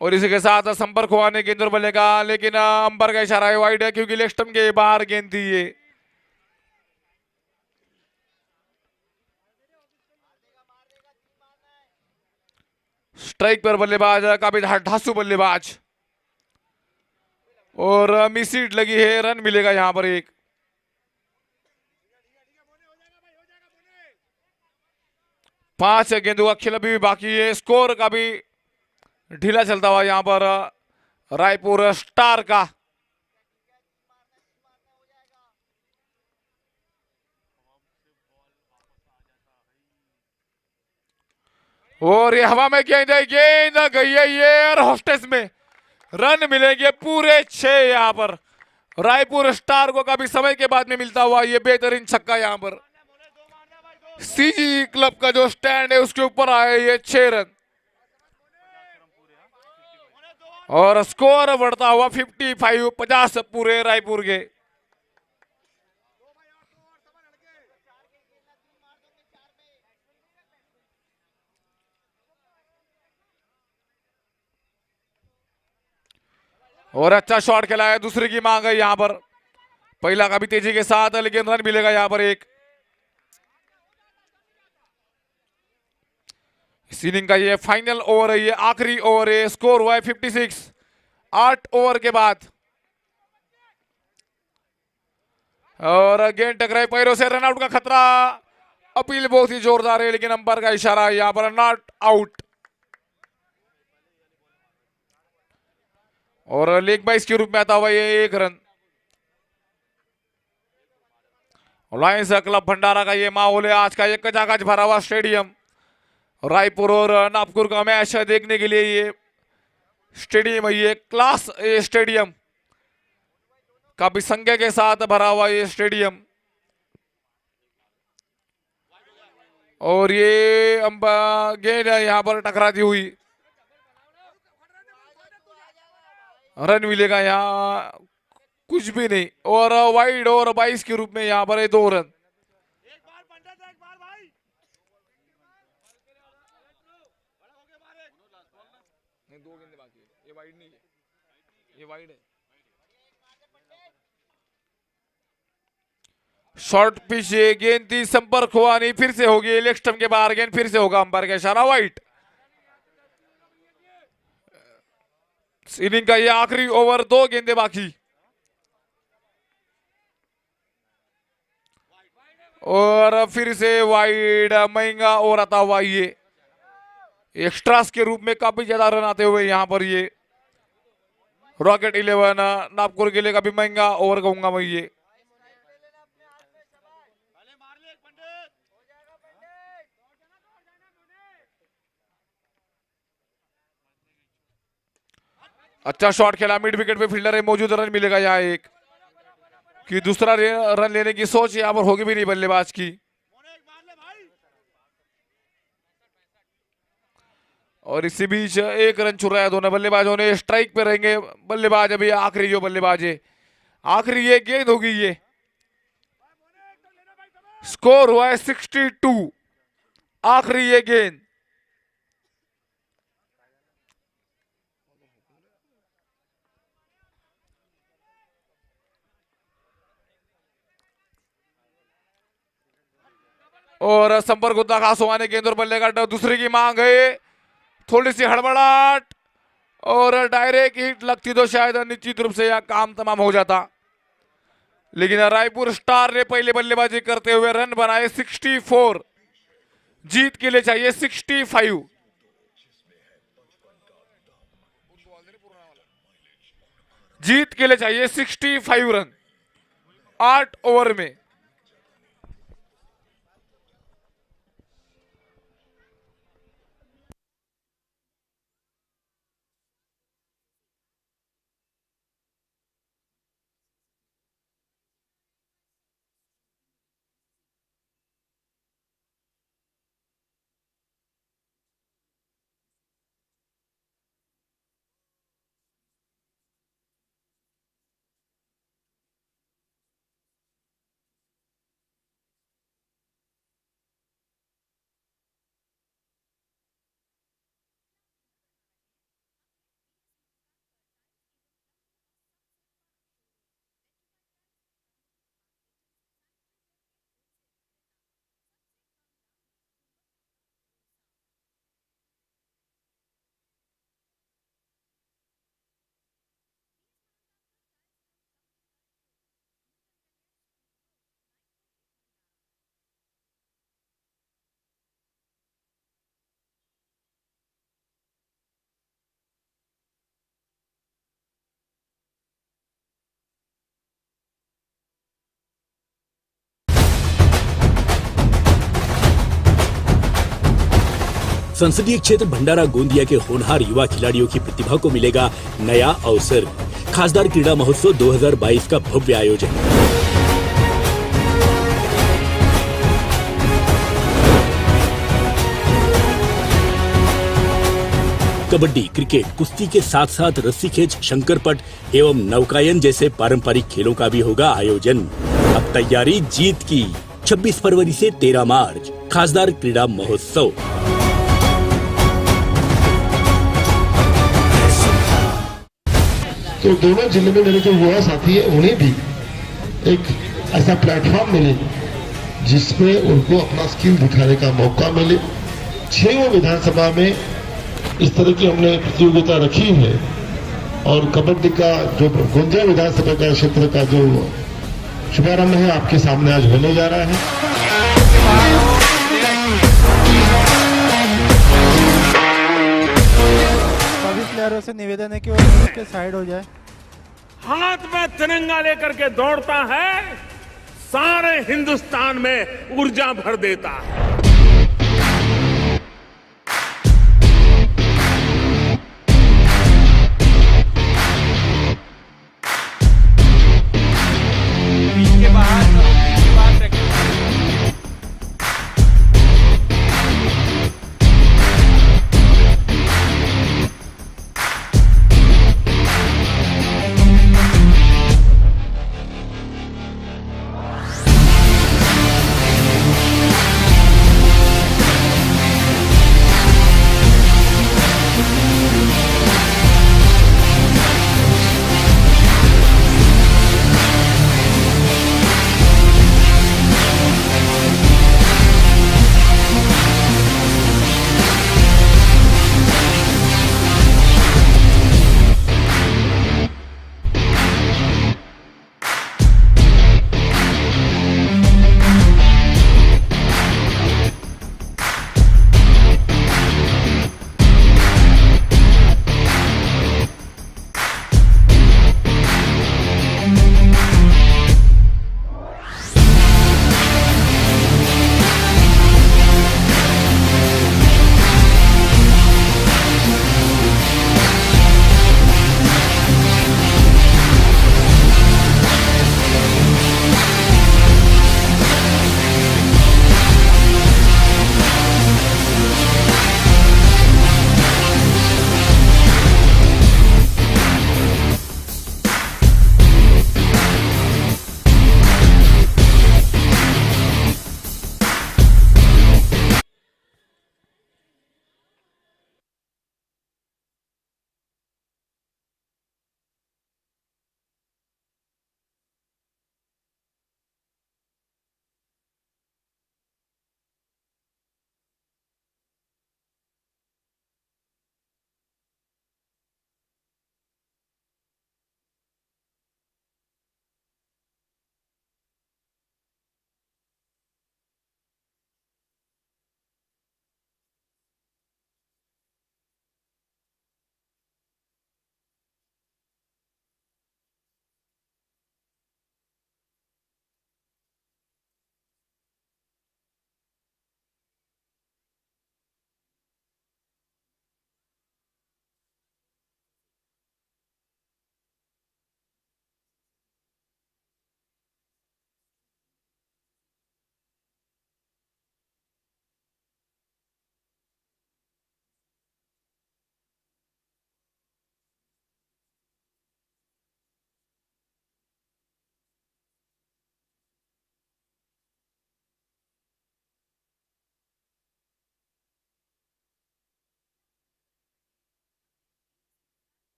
और इसी के साथ संपर्क होने गेंद पर बल्लेगा, लेकिन अंबर का इशारा है वाइड है क्योंकि लेग स्टंप के बाहर गेंद थी ये। स्ट्राइक पर बल्लेबाज काफी ढासू बल्लेबाज और मिस हिट लगी है, रन मिलेगा यहां पर एक। पांच गेंदों का खेल अभी भी बाकी है, स्कोर का भी ढीला चलता हुआ यहां पर रायपुर स्टार का। और ये हवा में गेंद है, गेंद गई है ये और होस्टेस में रन मिलेंगे पूरे 6 यहां पर रायपुर स्टार को काफी समय के बाद में मिलता हुआ ये बेहतरीन छक्का। यहां पर सीजी क्लब का जो स्टैंड है उसके ऊपर आए ये 6 रन और स्कोर बढ़ता हुआ 55-50 पूरे रायपुर के। और अच्छा शॉट खेला है, दूसरे की मांग है यहां पर, पहला का भी तेजी के साथ, लेकिन रन मिलेगा यहां पर एक। इस इनिंग का ये फाइनल ओवर है, ये आखिरी ओवर है, स्कोर हुआ है 56 8 ओवर के बाद। और गेंद टकराई पैरों से, रनआउट का खतरा, अपील बहुत ही जोरदार है लेकिन अंपायर का इशारा है यहां पर नॉट आउट। और लेग बाइस के रूप में आता हुआ ये 1 रन। लायंस क्लब भंडारा का ये माहौल है आज का, ये कचाकच भरा हुआ स्टेडियम। रायपुर और नागपुर का मैच देखने के लिए ये स्टेडियम है, ये क्लास ए स्टेडियम, काफी संख्या के साथ भरा हुआ ये स्टेडियम। और ये गेंद यहां पर टकराती हुई, रन मिलेगा यहाँ कुछ भी नहीं और वाइड और 22 के रूप में यहां पर 2 रन। शॉर्ट पिच ये गेंद थी, संपर्क हुआ नहीं, फिर से होगी लेग स्टंप के बाहर गेंद, फिर से होगा अंपायर का इशारा वाइड। इनिंग का ये आखिरी ओवर, 2 गेंदे बाकी। और फिर से वाइड महंगा और आता हुआ ये एक्स्ट्रास के रूप में काफी ज्यादा रन आते हुए यहाँ पर ये रॉकेट 11 नागपुर के लिए काफी महंगा ओवर कहूंगा मैं ये। अच्छा शॉट खेला, मिड विकेट पे फील्डर है मौजूद, रन मिलेगा यहाँ एक कि दूसरा रन लेने की सोच यहाँ पर होगी भी नहीं बल्लेबाज की। और इसी बीच एक रन छुड़ रहा है दोनों बल्लेबाजों ने, स्ट्राइक पे रहेंगे बल्लेबाज। अभी आखिरी जो बल्लेबाज है, आखिरी ये गेंद होगी, ये स्कोर हुआ है 62, आखिरी ये गेंद। और संपर्क होता खास हुआ ने गेंद और बल्ले का दूसरे की मांग है, थोड़ी सी हड़बड़ाहट और डायरेक्ट हिट लगती तो शायद निश्चित रूप से यह काम तमाम हो जाता, लेकिन रायपुर स्टार ने पहले बल्लेबाजी करते हुए रन बनाए 64। जीत के लिए चाहिए 65, जीत के लिए चाहिए 65 रन 8 ओवर में। संसदीय क्षेत्र भंडारा गोंदिया के होनहार युवा खिलाड़ियों की प्रतिभा को मिलेगा नया अवसर। खासदार क्रीड़ा महोत्सव 2022 का भव्य आयोजन। कबड्डी, क्रिकेट, कुश्ती के साथ साथ रस्सी खेच, शंकरपट एवं नौकायन जैसे पारंपरिक खेलों का भी होगा आयोजन। अब तैयारी जीत की। 26 फरवरी से 13 मार्च खासदार क्रीड़ा महोत्सव। तो दोनों जिले में मेरे जो युवा साथी है उन्हें भी एक ऐसा प्लेटफॉर्म मिले जिसमें उनको अपना स्किल दिखाने का मौका मिले। 6 विधानसभा में इस तरह की हमने प्रतियोगिता रखी है और कबड्डी का जो गोंदिया विधानसभा का क्षेत्र का जो शुभारंभ है आपके सामने आज होने जा रहा है। सभी प्लेयरों से निवेदन है कि वो नीचे के साइड हो जाए। हाथ में तिरंगा लेकर के दौड़ता है, सारे हिंदुस्तान में ऊर्जा भर देता है।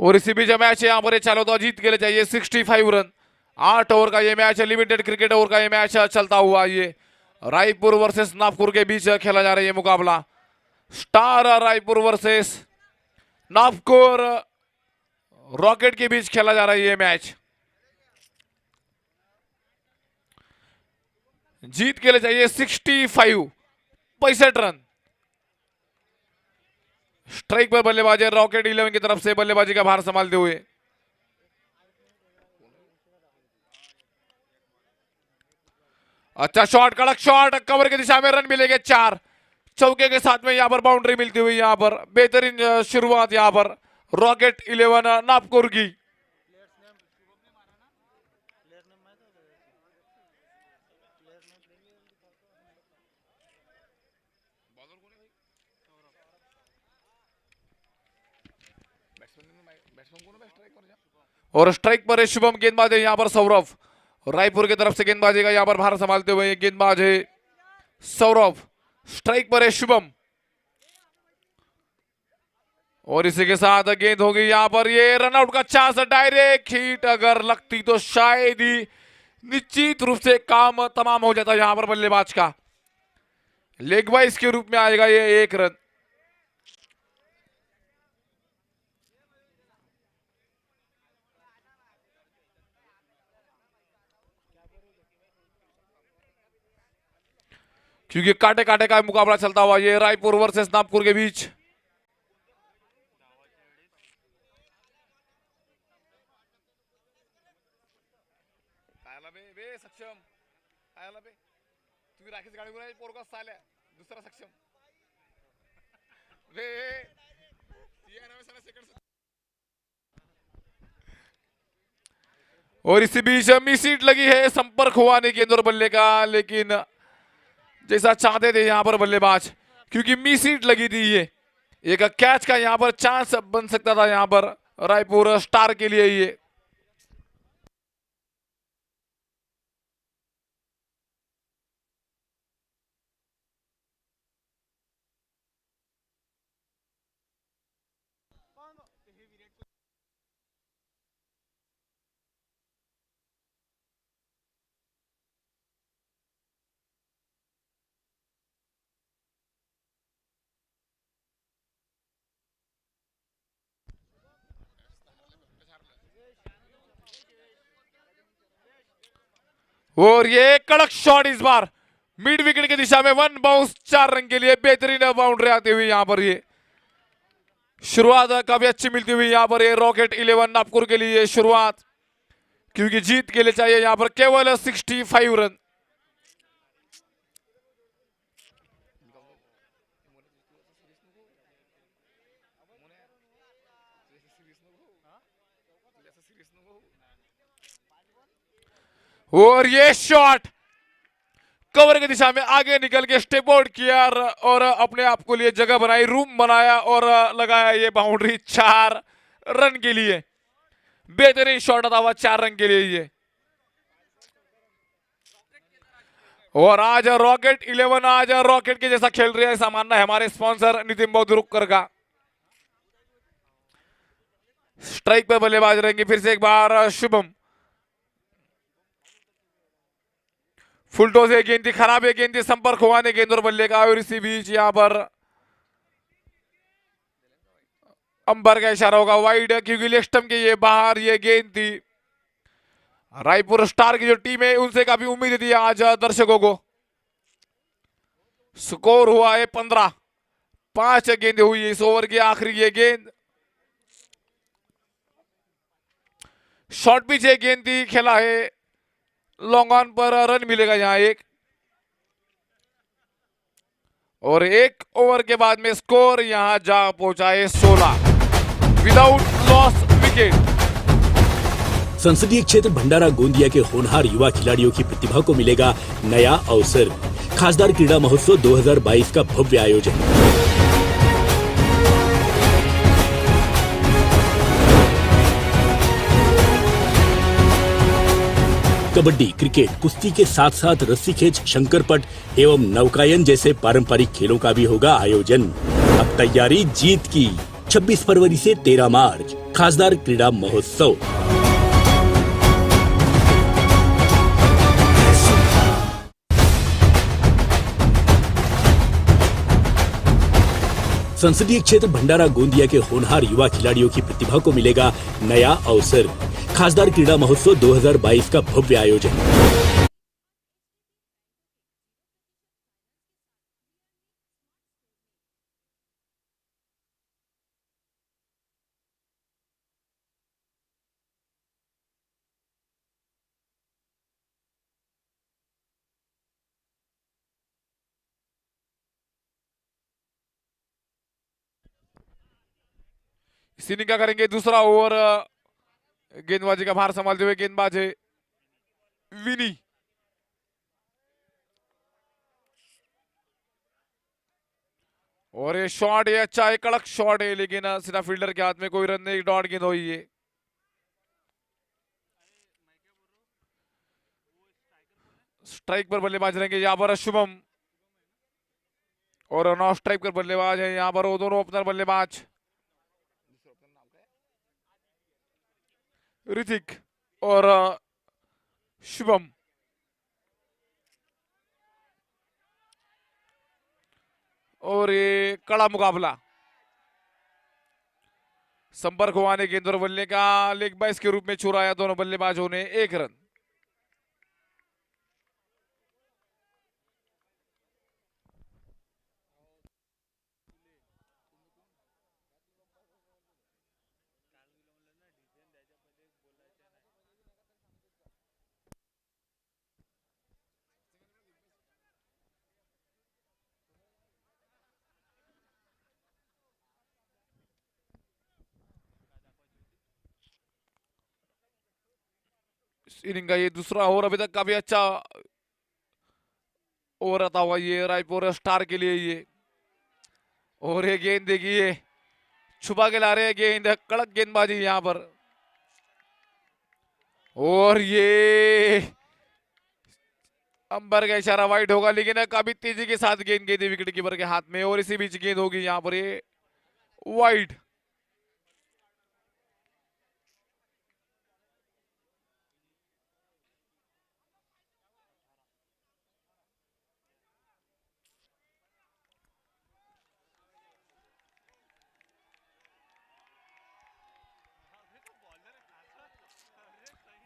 और इसी बीच मैच यहाँ पर चालू होता जीत के लिए चाहिए 65 रन। 8 ओवर का ये मैच, लिमिटेड क्रिकेट ओवर का ये मैच चलता हुआ ये रायपुर वर्सेस नागपुर के बीच खेला जा रहा है मुकाबला। Star Raipur versus Nagpur rocket के बीच खेला जा रहा है ये मैच। जीत के लिए चाहिए 65 रन। स्ट्राइक पर बल्लेबाजी रॉकेट 11 की तरफ से बल्लेबाजी का भार संभालते हुए। अच्छा शॉट, कड़क शॉट, कवर की दिशा में रन मिलेंगे 4। चौके के साथ में यहां पर बाउंड्री मिलती हुई, यहां पर बेहतरीन शुरुआत यहां पर रॉकेट 11 नागपुर की। और स्ट्राइक पर है शुभम, गेंदबाज है यहां पर सौरभ। रायपुर की तरफ से गेंदबाजी का यहां पर भार संभालते हुए गेंदबाज है सौरभ। स्ट्राइक पर है शुभम और इसी के साथ गेंद होगी यहां पर ये रनआउट का चांस। डायरेक्ट हिट अगर लगती तो शायद ही निश्चित रूप से काम तमाम हो जाता यहां पर बल्लेबाज का। लेग वाइज के रूप में आएगा ये 1 रन। क्योंकि काटे काटे का मुकाबला चलता हुआ ये रायपुर वर्सेस नागपुर के बीच। और इसी बीच मिसीट लगी है, संपर्क हुआ नहीं गेंद और बल्ले का, लेकिन जैसा चाहते थे यहां पर बल्लेबाज, क्योंकि मिसीट लगी थी ये एक कैच का यहां पर चांस बन सकता था यहां पर रायपुर स्टार के लिए ये। और ये कड़क शॉट इस बार मिड विकेट की दिशा में, 1 बाउंस 4 रन के लिए बेहतरीन बाउंड्री आती हुई यहां पर ये शुरुआत काफी अच्छी मिलती हुई यहां पर ये रॉकेट 11 नागपुर के लिए शुरुआत, क्योंकि जीत के लिए चाहिए यहां पर केवल 65 रन। और ये शॉट कवर की दिशा में आगे निकल के स्टेप आउट किया और अपने आप को लिए जगह बनाई, रूम बनाया और लगाया ये बाउंड्री 4 रन के लिए। बेहतरीन शॉट था 4 रन के लिए ये। और आज रॉकेट 11 आज रॉकेट के जैसा खेल रही है, ऐसा मानना है हमारे स्पॉन्सर नितिन बौद्धरुकर का। स्ट्राइक पे बल्लेबाज रहेंगे फिर से एक बार शुभम। फुल टॉस है, गेंद खराब है, गेंद संपर्क हुआ नहीं गेंद और बल्ले का। और इसी बीच यहां पर अंबर का इशारा होगा वाइड, क्योंकि लेग स्टंप के ये बाहर ये गेंद थी। रायपुर स्टार की जो टीम है उनसे काफी उम्मीद थी आज दर्शकों को। स्कोर हुआ है 15, 5 गेंद हुई है इस ओवर की आखिरी ये गेंद। शॉर्ट पिच है, गेंद थी, खेला है लॉन्ग ऑन पर, रन मिलेगा यहां 1। और 1 ओवर के बाद में स्कोर यहां जा पहुंचा है 16 विदाउट लॉस विकेट। संसदीय क्षेत्र भंडारा गोंदिया के होनहार युवा खिलाड़ियों की प्रतिभा को मिलेगा नया अवसर। खासदार क्रीड़ा महोत्सव 2022 का भव्य आयोजन। कबड्डी, क्रिकेट, कुश्ती के साथ साथ रस्सी खेच, शंकरपट एवं नौकायन जैसे पारंपरिक खेलों का भी होगा आयोजन। अब तैयारी जीत की। 26 फरवरी से 13 मार्च खासदार क्रीडा महोत्सव। संसदीय क्षेत्र भंडारा गोंदिया के होनहार युवा खिलाड़ियों की प्रतिभा को मिलेगा नया अवसर। खासदार क्रीडा महोत्सव 2022 का भव्य आयोजन। इस इनिंग का करेंगे दूसरा ओवर। गेंदबाजी का भार संभालते हुए गेंदबाज है विनी। और ये शॉट है अच्छा है, कड़क शॉट है, लेकिन सीधा फील्डर के हाथ में, कोई रन नहीं, डॉट गेंद हुई है। स्ट्राइक पर बल्लेबाज रहेंगे यहाँ पर शुभम, और नॉन स्ट्राइक पर बल्लेबाज है यहाँ पर वो दोनों ओपनर बल्लेबाज ऋतिक और शुभम। और ये कड़ा मुकाबला, संपर्क हुआ ने गेंद और बल्ले का लेग बाइस के रूप में छुड़ाया दोनों बल्लेबाजों ने 1 रन। इनिंग का ये दूसरा ओवर अभी तक काफी अच्छा ओवर आता हुआ ये रायपुर स्टार के लिए ये। और ये गेंद देखिए छुपा के ला रहे हैं गेंद, कड़क गेंदबाजी यहां पर। और ये अंबर का इशारा वाइड होगा, लेकिन काफी तेजी के साथ गेंद गई थी विकेट कीपर के हाथ में, और इसी बीच गेंद होगी यहां पर ये वाइड।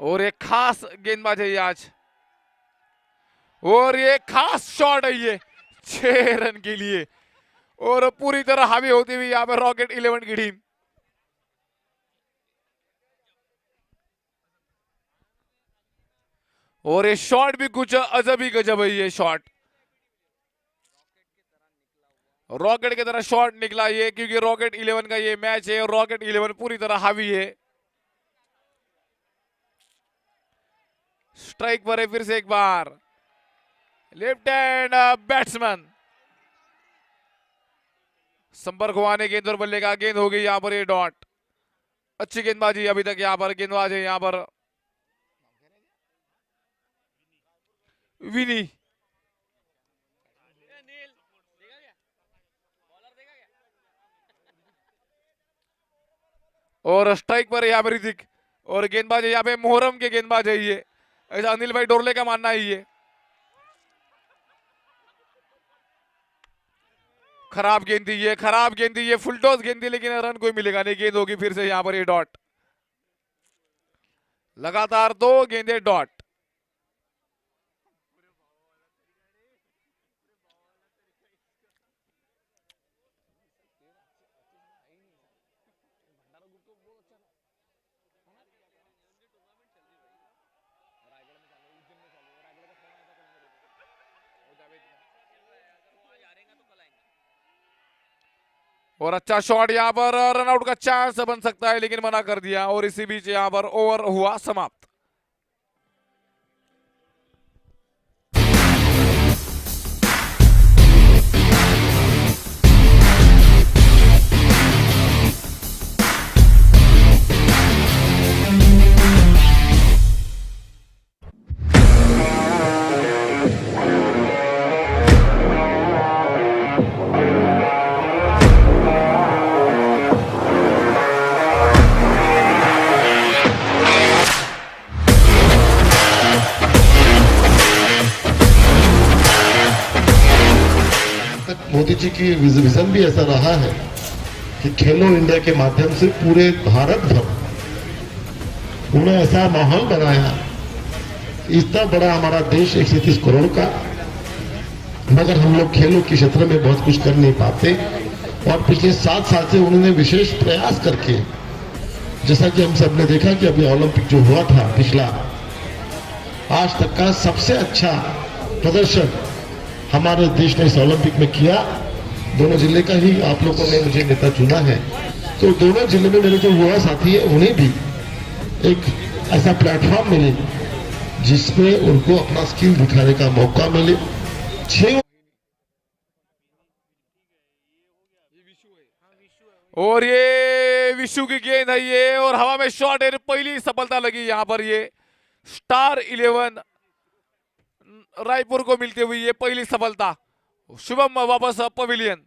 और एक खास गेंदबाज है ये आज, और ये खास शॉट है ये 6 रन के लिए, और पूरी तरह हावी होती हुई यहाँ पे रॉकेट 11 की टीम। और ये शॉट भी कुछ अजब ही गजब है ये शॉट, रॉकेट की तरह शॉट निकला ये, क्योंकि रॉकेट 11 का ये मैच है और रॉकेट 11 पूरी तरह हावी है। स्ट्राइक पर है फिर से एक बार लेफ्ट हैंड बैट्समैन, संपर्क हुआ ने गेंद और बल्ले का, गेंद हो गई यहां पर ये डॉट। अच्छी गेंदबाजी अभी तक यहां पर, गेंदबाज है यहां पर विनी। और स्ट्राइक पर यहाँ पे ऋतिक, और गेंदबाज है यहाँ पे मोहरम के गेंदबाज है ये, ऐसा अनिल भाई डोरले का मानना है ये। खराब गेंद दी ये, खराब गेंद दी ये, फुल टॉस गेंद दी, लेकिन रन कोई मिलेगा नहीं। गेंद होगी फिर से यहाँ पर ये डॉट, लगातार 2 गेंदे डॉट। और अच्छा शॉट यहाँ पर, रनआउट का चांस बन सकता है, लेकिन मना कर दिया, और इसी बीच यहाँ पर ओवर हुआ समाप्त। मोदी जी की विजन भी ऐसा रहा है कि खेलो इंडिया के माध्यम से पूरे भारत भर उन्होंने ऐसा माहौल बनाया। इतना बड़ा हमारा देश 130 करोड़ का, मगर हम लोग खेलों के क्षेत्र में बहुत कुछ कर नहीं पाते। और पिछले 7 साल से उन्होंने विशेष प्रयास करके, जैसा कि हम सब ने देखा कि अभी ओलंपिक जो हुआ था पिछला, आज तक का सबसे अच्छा प्रदर्शन हमारे देश ने इस ओलंपिक में किया। दोनों जिले का ही आप लोगों ने मुझे नेता चुना है, तो दोनों जिले में मेरे जो युवा साथी है उन्हें भी एक ऐसा प्लेटफॉर्म मिले जिसमें उनको अपना स्किल दिखाने का मौका मिले। 6 और ये विशु की गेंद है ये, और हवा में शॉट है, पहली सफलता लगी यहाँ पर ये स्टार 11 रायपुर को मिलती हुई ये पहली सफलता। शुभम वापस पवेलियन।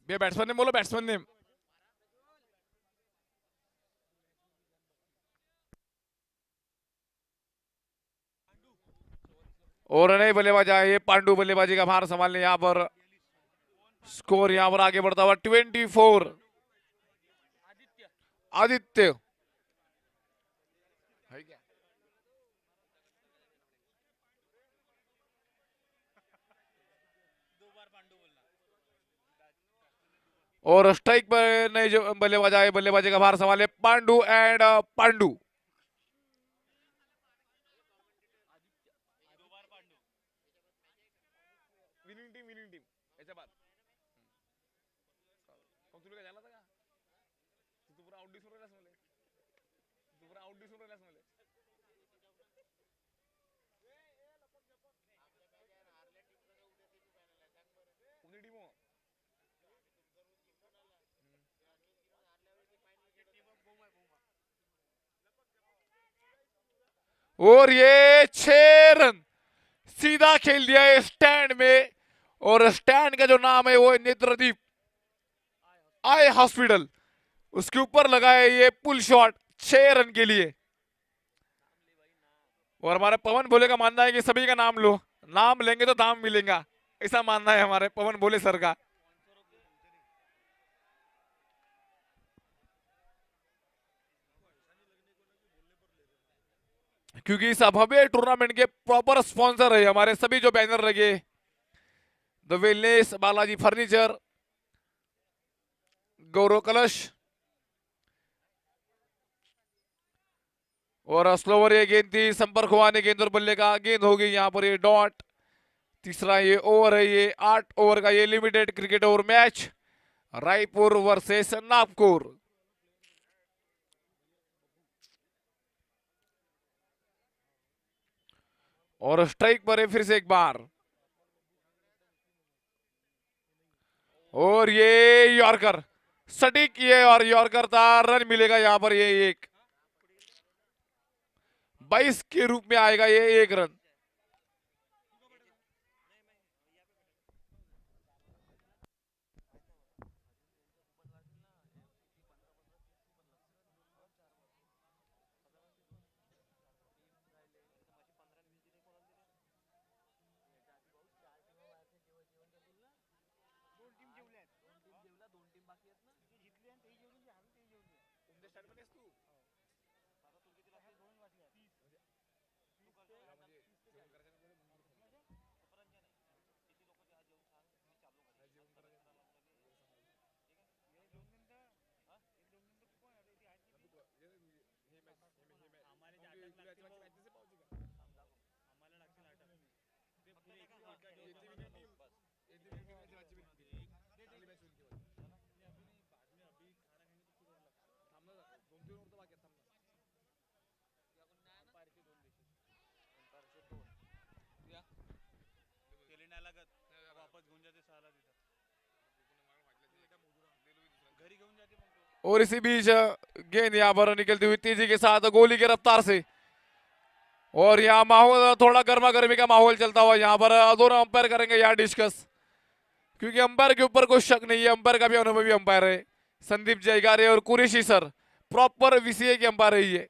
ये बैट्समैन ने बोलो, बैट्समैन ने। और नए बल्लेबाज आए, ये पांडु बल्लेबाजी का भार संभालने। यहाँ पर स्कोर यहाँ पर आगे बढ़ता हुआ 24। आदित्य है क्या? और स्ट्राइक पर नए जो बल्लेबाज आए, बल्लेबाजी का भार संभाले Pandu and Pandu. Winning team ऐसा बात। तुला काय झालं का? तू पुरा आउट दिसून राहिलास मला. तू पुरा आउट दिसून राहिलास मला. कोणती टीम हो? और ये 6 रन सीधा खेल दिया है स्टैंड में, और स्टैंड का जो नाम है वो है नेत्रदीप आई हॉस्पिटल, उसके ऊपर लगा है ये पुल शॉट 6 रन के लिए। और हमारे पवन भोले का मानना है कि सभी का नाम लो, नाम लेंगे तो दाम मिलेगा, ऐसा मानना है हमारे पवन भोले सर का। क्योंकि इस भव्य टूर्नामेंट के प्रॉपर स्पॉन्सर है हमारे सभी जो बैनर लगे, द वेलनेस, बालाजी फर्नीचर, गौरव कलश, और स्लोवर ये गेंद थी, संपर्क हुआ नहीं गेंद और बल्ले का, गेंद होगी यहाँ पर ये डॉट। तीसरा ये ओवर है, ये 8 ओवर का ये limited cricket over match, Raipur versus Nagpur. और स्ट्राइक पर है फिर से एक बार, और ये यॉर्कर सटीक ये, और यॉर्कर था, रन मिलेगा यहाँ पर ये 22 के रूप में आएगा ये 1 रन। और इसी बीच गेंद यहाँ पर निकलती हुई तेजी के साथ गोली की रफ्तार से, और यहाँ माहौल थोड़ा गर्मा गर्मी का माहौल चलता हुआ यहाँ पर दोनों अंपायर करेंगे यहाँ डिस्कस, क्योंकि अंपायर के ऊपर कोई शक नहीं है, अंपायर का भी अनुभवी अंपायर है संदीप जयगारे और कुरेशी सर प्रॉपर वीसीए के अंपायर है ये।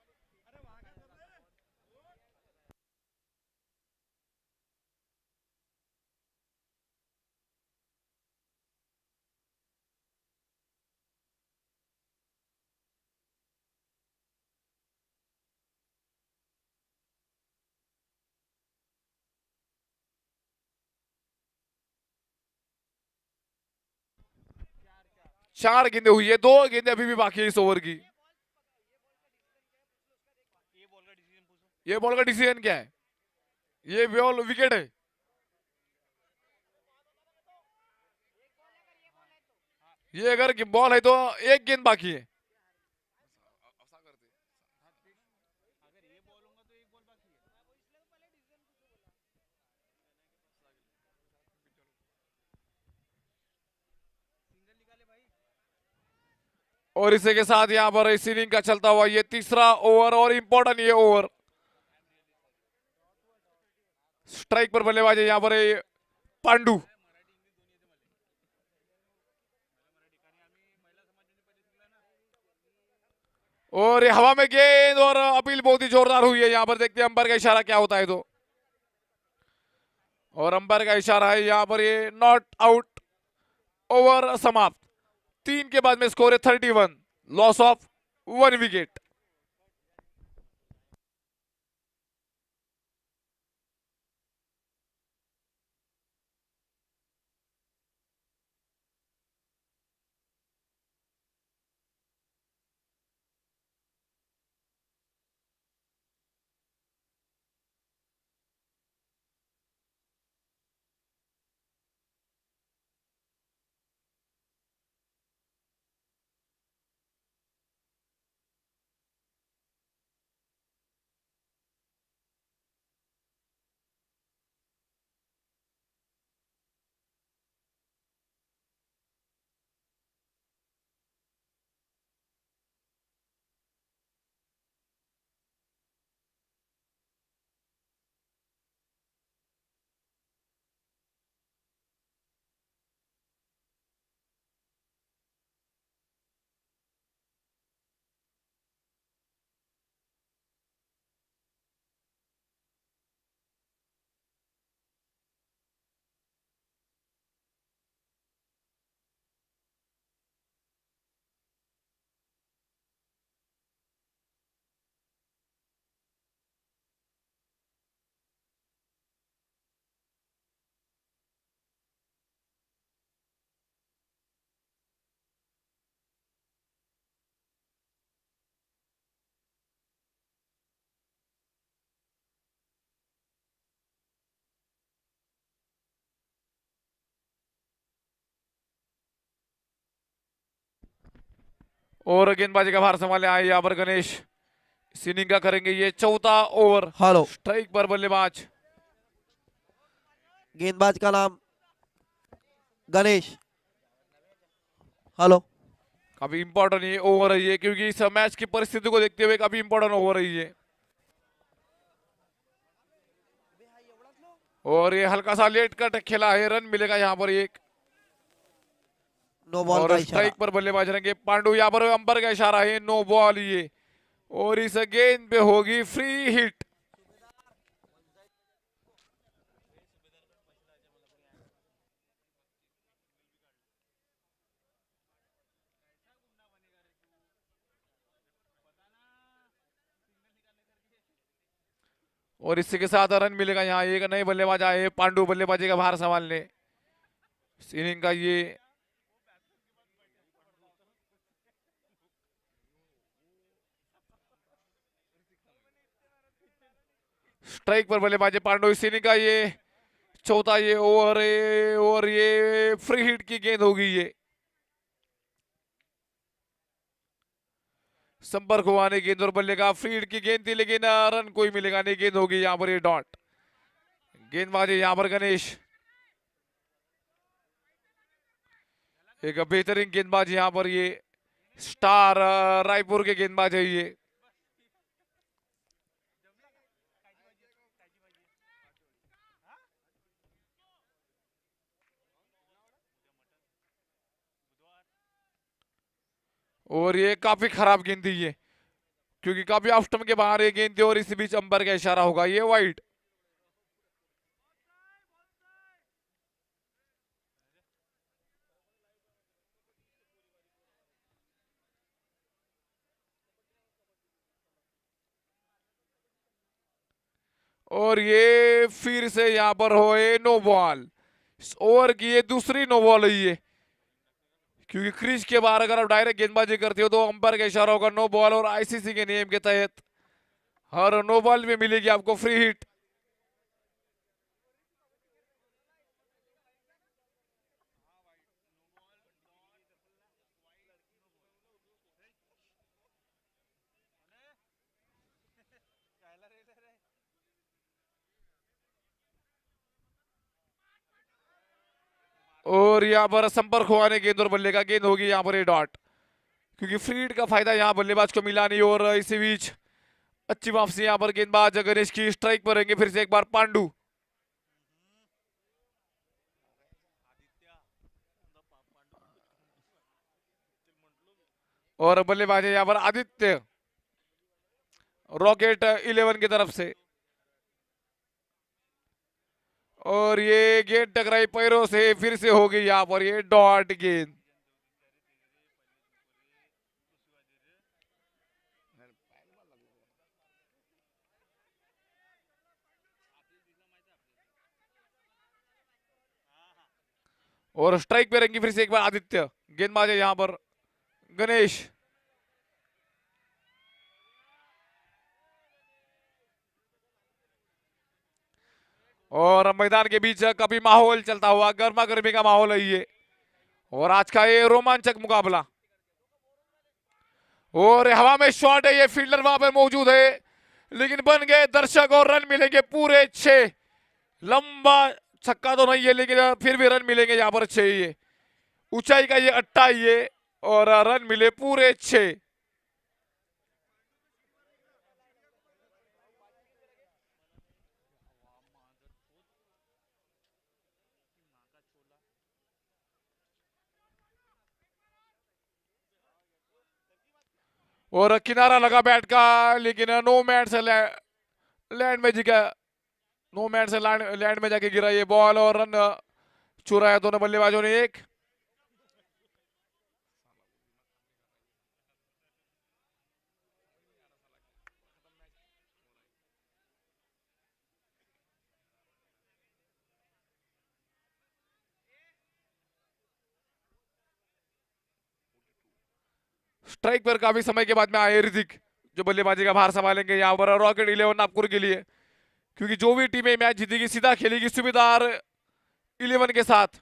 चार गेंदें हुई है, 2 गेंदें अभी भी बाकी है इस ओवर की। ये बॉल का डिसीजन क्या है? ये बॉल विकेट है। ये अगर बॉल है तो एक गेंद बाकी है। और इसी के साथ यहाँ पर इस इनिंग का चलता हुआ ये तीसरा ओवर और इंपॉर्टेंट ये ओवर। स्ट्राइक पर बल्लेबाज है यहाँ पर पांडू, और ये हवा में गेंद, और अपील बहुत ही जोरदार हुई है यहाँ पर। देखते हैं अंपायर का इशारा क्या होता है तो, और अंपायर का इशारा है यहाँ पर ये नॉट आउट, ओवर समाप्त। 3 के बाद में स्कोर है 31, लॉस ऑफ 1 विकेट। और गेंदबाजी का भार संभाले आए यहाँ पर गणेश। इस इनिंग का करेंगे ये चौथा ओवर। हेलो, स्ट्राइक पर बल्लेबाज, गेंदबाज का नाम गणेश। हेलो, काफी इंपॉर्टेंट ये ओवर है ये, क्योंकि इस मैच की परिस्थिति को देखते हुए काफी इंपॉर्टेंट ओवर है ये। और ये हल्का सा लेट कट खेला है, रन मिलेगा यहाँ पर एक। नो बॉल और का इशारा। स्ट्राइक पर बल्लेबाज रहेंगे पांडु, यहाँ पर अंपायर का इशारा है नो बॉल ये, और इस गेंद पे होगी फ्री हिट। और इसी के साथ रन मिलेगा यहाँ। एक नए बल्लेबाज आए पांडु, बल्लेबाजी का भार संभालने। इस इनिंग का ये स्ट्राइक पर बल्लेबाजी पांडु। इस इनिंग का ये चौथा ये ओवर है, और ये फ्री हिट की गेंद होगी ये। संपर्क हुआ नहीं गेंद और बल्ले का, फ्री हिट की गेंद थी लेकिन रन कोई मिलेगा नहीं, गेंद होगी यहाँ पर ये डॉट। गेंदबाजी यहाँ पर गणेश, एक बेहतरीन गेंदबाज यहाँ पर ये स्टार रायपुर के गेंदबाज है ये। और ये काफी खराब गेंद थी ये, क्योंकि काफी ऑफ स्टंप के बाहर ये गेंद थी और इसी बीच अंपायर का इशारा होगा, ये वाइड। और ये फिर से यहां पर होए नो बॉल। इस ओवर की ये दूसरी नो बॉल है ये, क्योंकि क्रीज के बाहर अगर आप डायरेक्ट गेंदबाजी करते हो तो अंपायर का इशारा होगा नो बॉल, और आईसीसी के नियम के तहत हर नो बॉल में मिलेगी आपको फ्री हिट। और यहाँ पर संपर्क हुआ नहीं गेंद और बल्ले का, गेंद होगी यहाँ पर ये डॉट, क्योंकि फ्री हिट का फायदा यहाँ बल्लेबाज को मिला नहीं। और इसी बीच अच्छी वापसी यहाँ पर गेंदबाज गणेश की, स्ट्राइक पर रहेंगे फिर से एक बार पांडु। और बल्लेबाज है यहाँ पर आदित्य, रॉकेट 11 की तरफ से। और ये गेंद टकराई पैरों से, फिर से होगी यहाँ पर ये डॉट गेंद। और स्ट्राइक पे रहेंगी फिर से एक बार आदित्य, गेंदबाज है यहाँ पर गणेश। और मैदान के बीच काफी माहौल चलता हुआ, गर्मा गर्मी का माहौल है ये, और आज का ये रोमांचक मुकाबला। और हवा में शॉट है, ये फील्डर वहां पर मौजूद है, लेकिन बन गए दर्शक और रन मिलेंगे पूरे 6। लंबा छक्का तो नहीं है, लेकिन फिर भी रन मिलेंगे यहाँ पर 6। ये ऊंचाई का ये अट्टा ये, और रन मिले पूरे 6। और किनारा लगा बैट का, लेकिन नो मैन से लैंड में जिका, नो मैन से लैंड में जाके गिरा ये बॉल, और रन चुराया दोनों बल्लेबाजों ने एक। स्ट्राइक पर काफी समय के बाद में आए ऋतिक, जो बल्लेबाजी का भार संभालेंगे यहाँ पर रॉकेट 11 नागपुर के लिए, क्योंकि जो भी टीमें मैच जीतेगी सीधा खेलेगी सुबेदार 11 के साथ।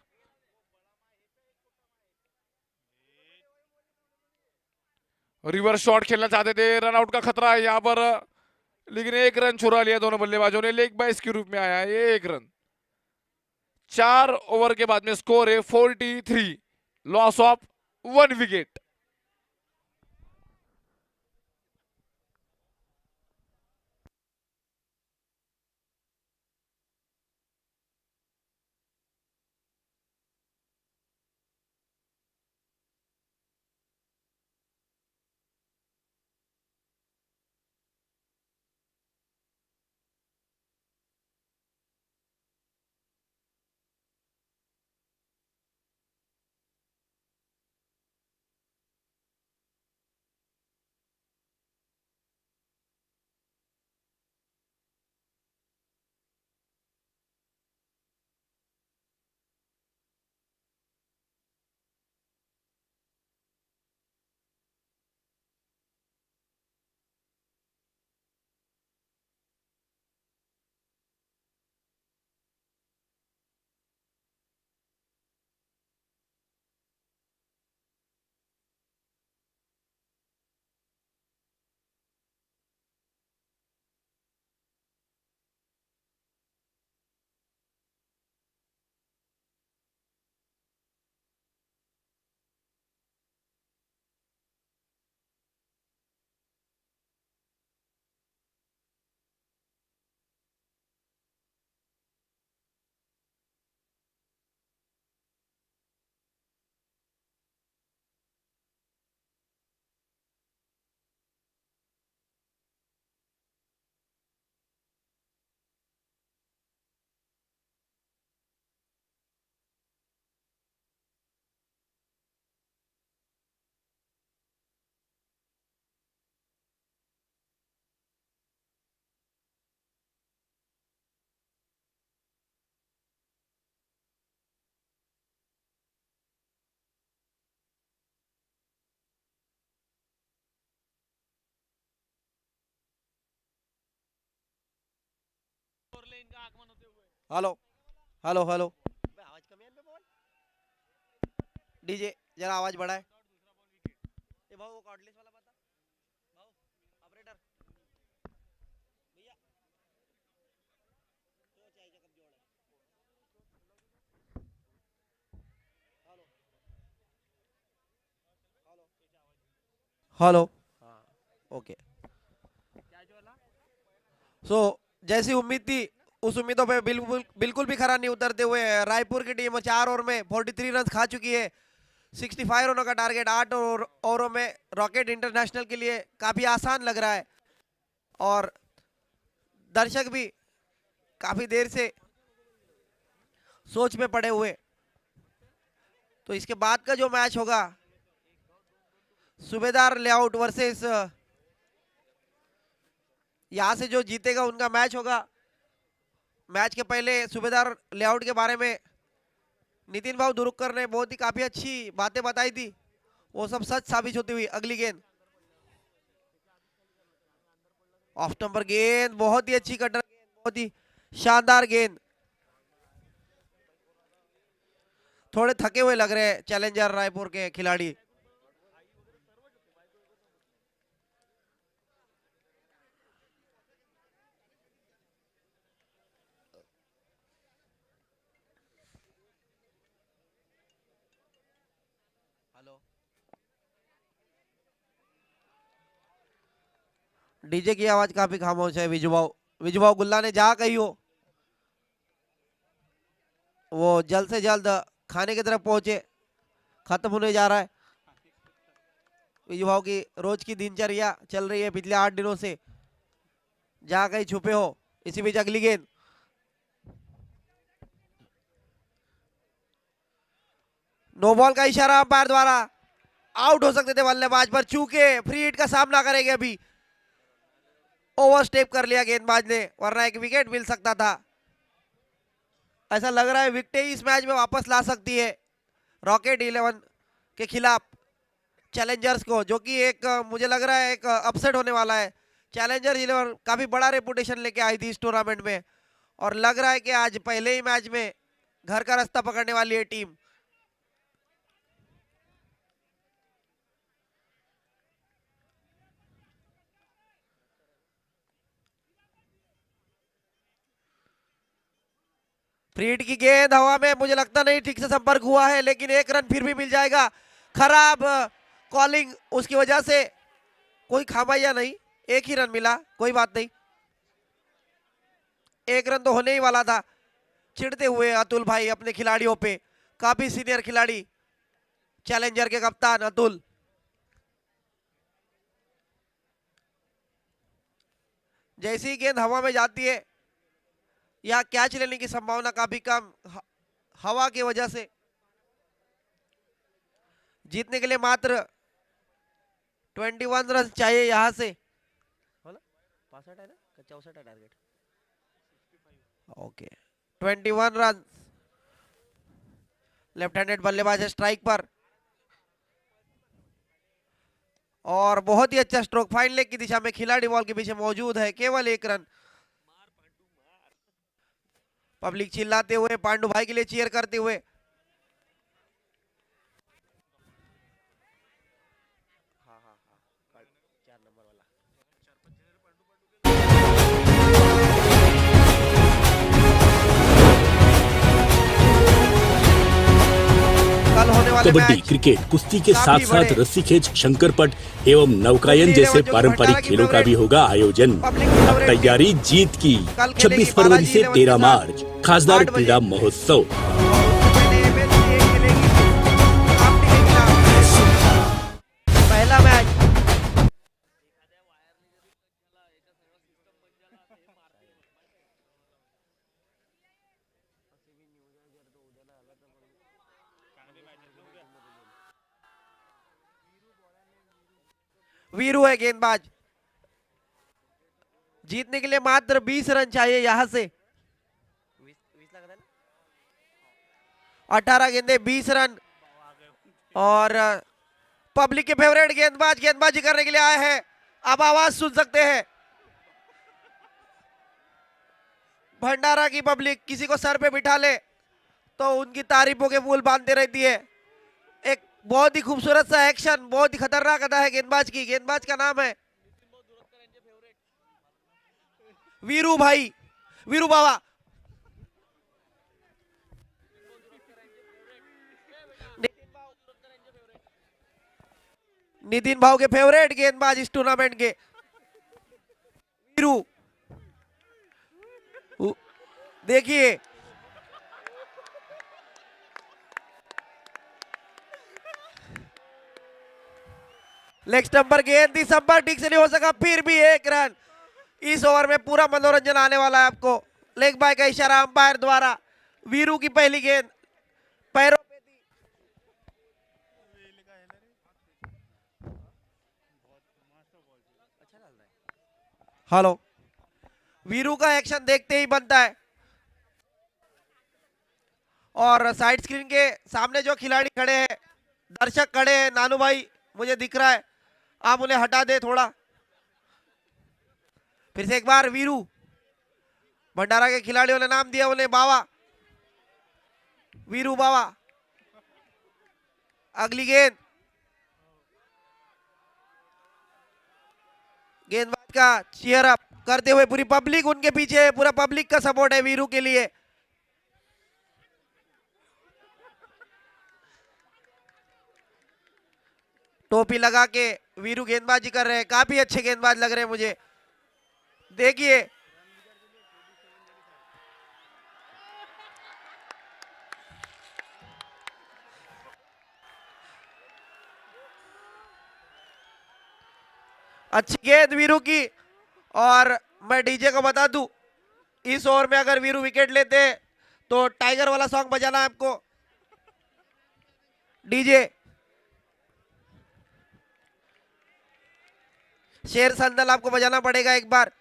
रिवर्स शॉट खेलना चाहते थे, रन आउट का खतरा है यहाँ पर, लेकिन एक रन छुड़ा लिया दोनों बल्लेबाजों ने। लेग बाइस के रूप में आया है ये एक रन। 4 ओवर के बाद में स्कोर है 43, loss of 1 wicket. Hello hello hello आवाज कम है डीजे जरा आवाज बढ़ाए ए भाऊ वो कॉर्डलेस वाला बता भाऊ ऑपरेटर भैया तो चाहिए कब जोड़ा हेलो हेलो हेलो हाँ ओके सो जैसी उम्मीद थी उस उम्मीदों पे बिल्कुल बिल्कुल भी खरा नहीं उतरते हुए रायपुर की टीम 4 ओवर में 43 रन खा चुकी है। 65 रनों का टारगेट 8 ओवरों में रॉकेट इंटरनेशनल के लिए काफी आसान लग रहा है और दर्शक भी काफी देर से सोच में पड़े हुए। तो इसके बाद का जो मैच होगा सूबेदार लेआउट वर्सेस यहां से जो जीतेगा उनका मैच होगा। मैच के पहले सूबेदार लेआउट के बारे में नितिन भाव दुरुक्कर ने बहुत ही काफी अच्छी बातें बताई थी, वो सब सच साबित होती हुई। अगली गेंद ऑफ स्टंपर गेंद, बहुत ही अच्छी कटर गेंद, बहुत ही शानदार गेंद। थोड़े थके हुए लग रहे हैं चैलेंजर रायपुर के खिलाड़ी। डीजे की आवाज काफी खामोश है। विजुभाव गुल्ला ने जहां कही हो वो जल्द से जल्द खाने की तरफ पहुंचे, खत्म होने जा रहा है। विजुभाव की रोज की दिनचर्या चल रही है पिछले 8 दिनों से, जहां कहीं छुपे हो। इसी बीच अगली गेंद नो बॉल का इशारा अंपायर द्वारा, आउट हो सकते थे बल्लेबाज पर, चूके फ्री हिट का सामना करेंगे। अभी ओवरस्टेप कर लिया गेंदबाज ने, वरना एक विकेट मिल सकता था। ऐसा लग रहा है विकेट ही इस मैच में वापस ला सकती है रॉकेट 11 के खिलाफ चैलेंजर्स को, जो कि एक मुझे लग रहा है एक अपसेट होने वाला है। चैलेंजर्स 11 काफी बड़ा रेपुटेशन लेके आई थी इस टूर्नामेंट में और लग रहा है कि आज पहले ही मैच में घर का रास्ता पकड़ने वाली है टीम। फ्री हिट की गेंद हवा में, मुझे लगता नहीं ठीक से संपर्क हुआ है, लेकिन एक रन फिर भी मिल जाएगा। खराब कॉलिंग, उसकी वजह से कोई खामाइया नहीं, एक ही रन मिला, कोई बात नहीं। एक रन तो होने ही वाला था। चिढ़ते हुए अतुल भाई अपने खिलाड़ियों पे, काफी सीनियर खिलाड़ी चैलेंजर के कप्तान अतुल। जैसी ही गेंद हवा में जाती है या कैच लेने की संभावना काफी कम, हवा की वजह से। जीतने के लिए मात्र 21 रन चाहिए यहां से। 65 है ना, 64 है target. Okay 21 run. Left handed बल्लेबाज है स्ट्राइक पर और बहुत ही अच्छा स्ट्रोक, फाइन लेग की दिशा में खिलाड़ी बॉल के पीछे मौजूद है। केवल 1 रन। पब्लिक चिल्लाते हुए, पांडु भाई के लिए चीयर करते हुए। हाँ हाँ हाँ 4 नंबर वाला। कल होने वाले कबड्डी, मैच क्रिकेट, कुश्ती के काफी साथ साथ बड़े। रस्सी खेच, शंकर पट एवं नौकायन जैसे पारंपरिक खेलों का भी होगा आयोजन। अब तैयारी जीत की। 26 फरवरी से 13 मार्च खासदार क्रीड़ा महोत्सव। पहला मैच वीरू है गेंदबाज। जीतने के लिए मात्र 20 रन चाहिए यहां से। 18 गेंदे 20 रन और पब्लिक के फेवरेट गेंदबाज गेंदबाजी करने के लिए आए हैं। अब आवाज सुन सकते हैं। भंडारा की पब्लिक किसी को सर पे बिठा ले तो उनकी तारीफों के पुल बांधते रहती है। एक बहुत ही खूबसूरत सा एक्शन, बहुत ही खतरनाक अदा है गेंदबाज की। गेंदबाज का नाम है वीरू भाई, वीरू बाबा। नितिन भाव के फेवरेट गेंदबाज इस टूर्नामेंट के वीरू। देखिए लेग स्टंप पर गेंद थी, संपर्क ठीक से नहीं हो सका, फिर भी 1 रन। इस ओवर में पूरा मनोरंजन आने वाला है आपको। लेग बाय का इशारा अंपायर द्वारा। वीरू की पहली गेंद पैरों पे थी। हेलो, वीरू का एक्शन देखते ही बनता है। और साइड स्क्रीन के सामने जो खिलाड़ी खड़े हैं, दर्शक खड़े हैं, नानू भाई मुझे दिख रहा है, आप उन्हें हटा दे थोड़ा। फिर से एक बार वीरू, भंडारा के खिलाड़ियों ने नाम दिया उन्हें बावा, वीरू बावा। अगली गेंद, गेंदबाज का चीयर अप करते हुए पूरी पब्लिक उनके पीछे है, पूरा पब्लिक का सपोर्ट है वीरू के लिए। टोपी लगा के वीरू गेंदबाजी कर रहे हैं, काफी अच्छे गेंदबाज लग रहे हैं मुझे। देखिए अच्छी गेंद वीरू की। और मैं डीजे को बता दूं, इस ओवर में अगर वीरू विकेट लेते तो टाइगर वाला सॉन्ग बजाना है आपको। डीजे शेर संदल आपको बजाना पड़ेगा एक बार,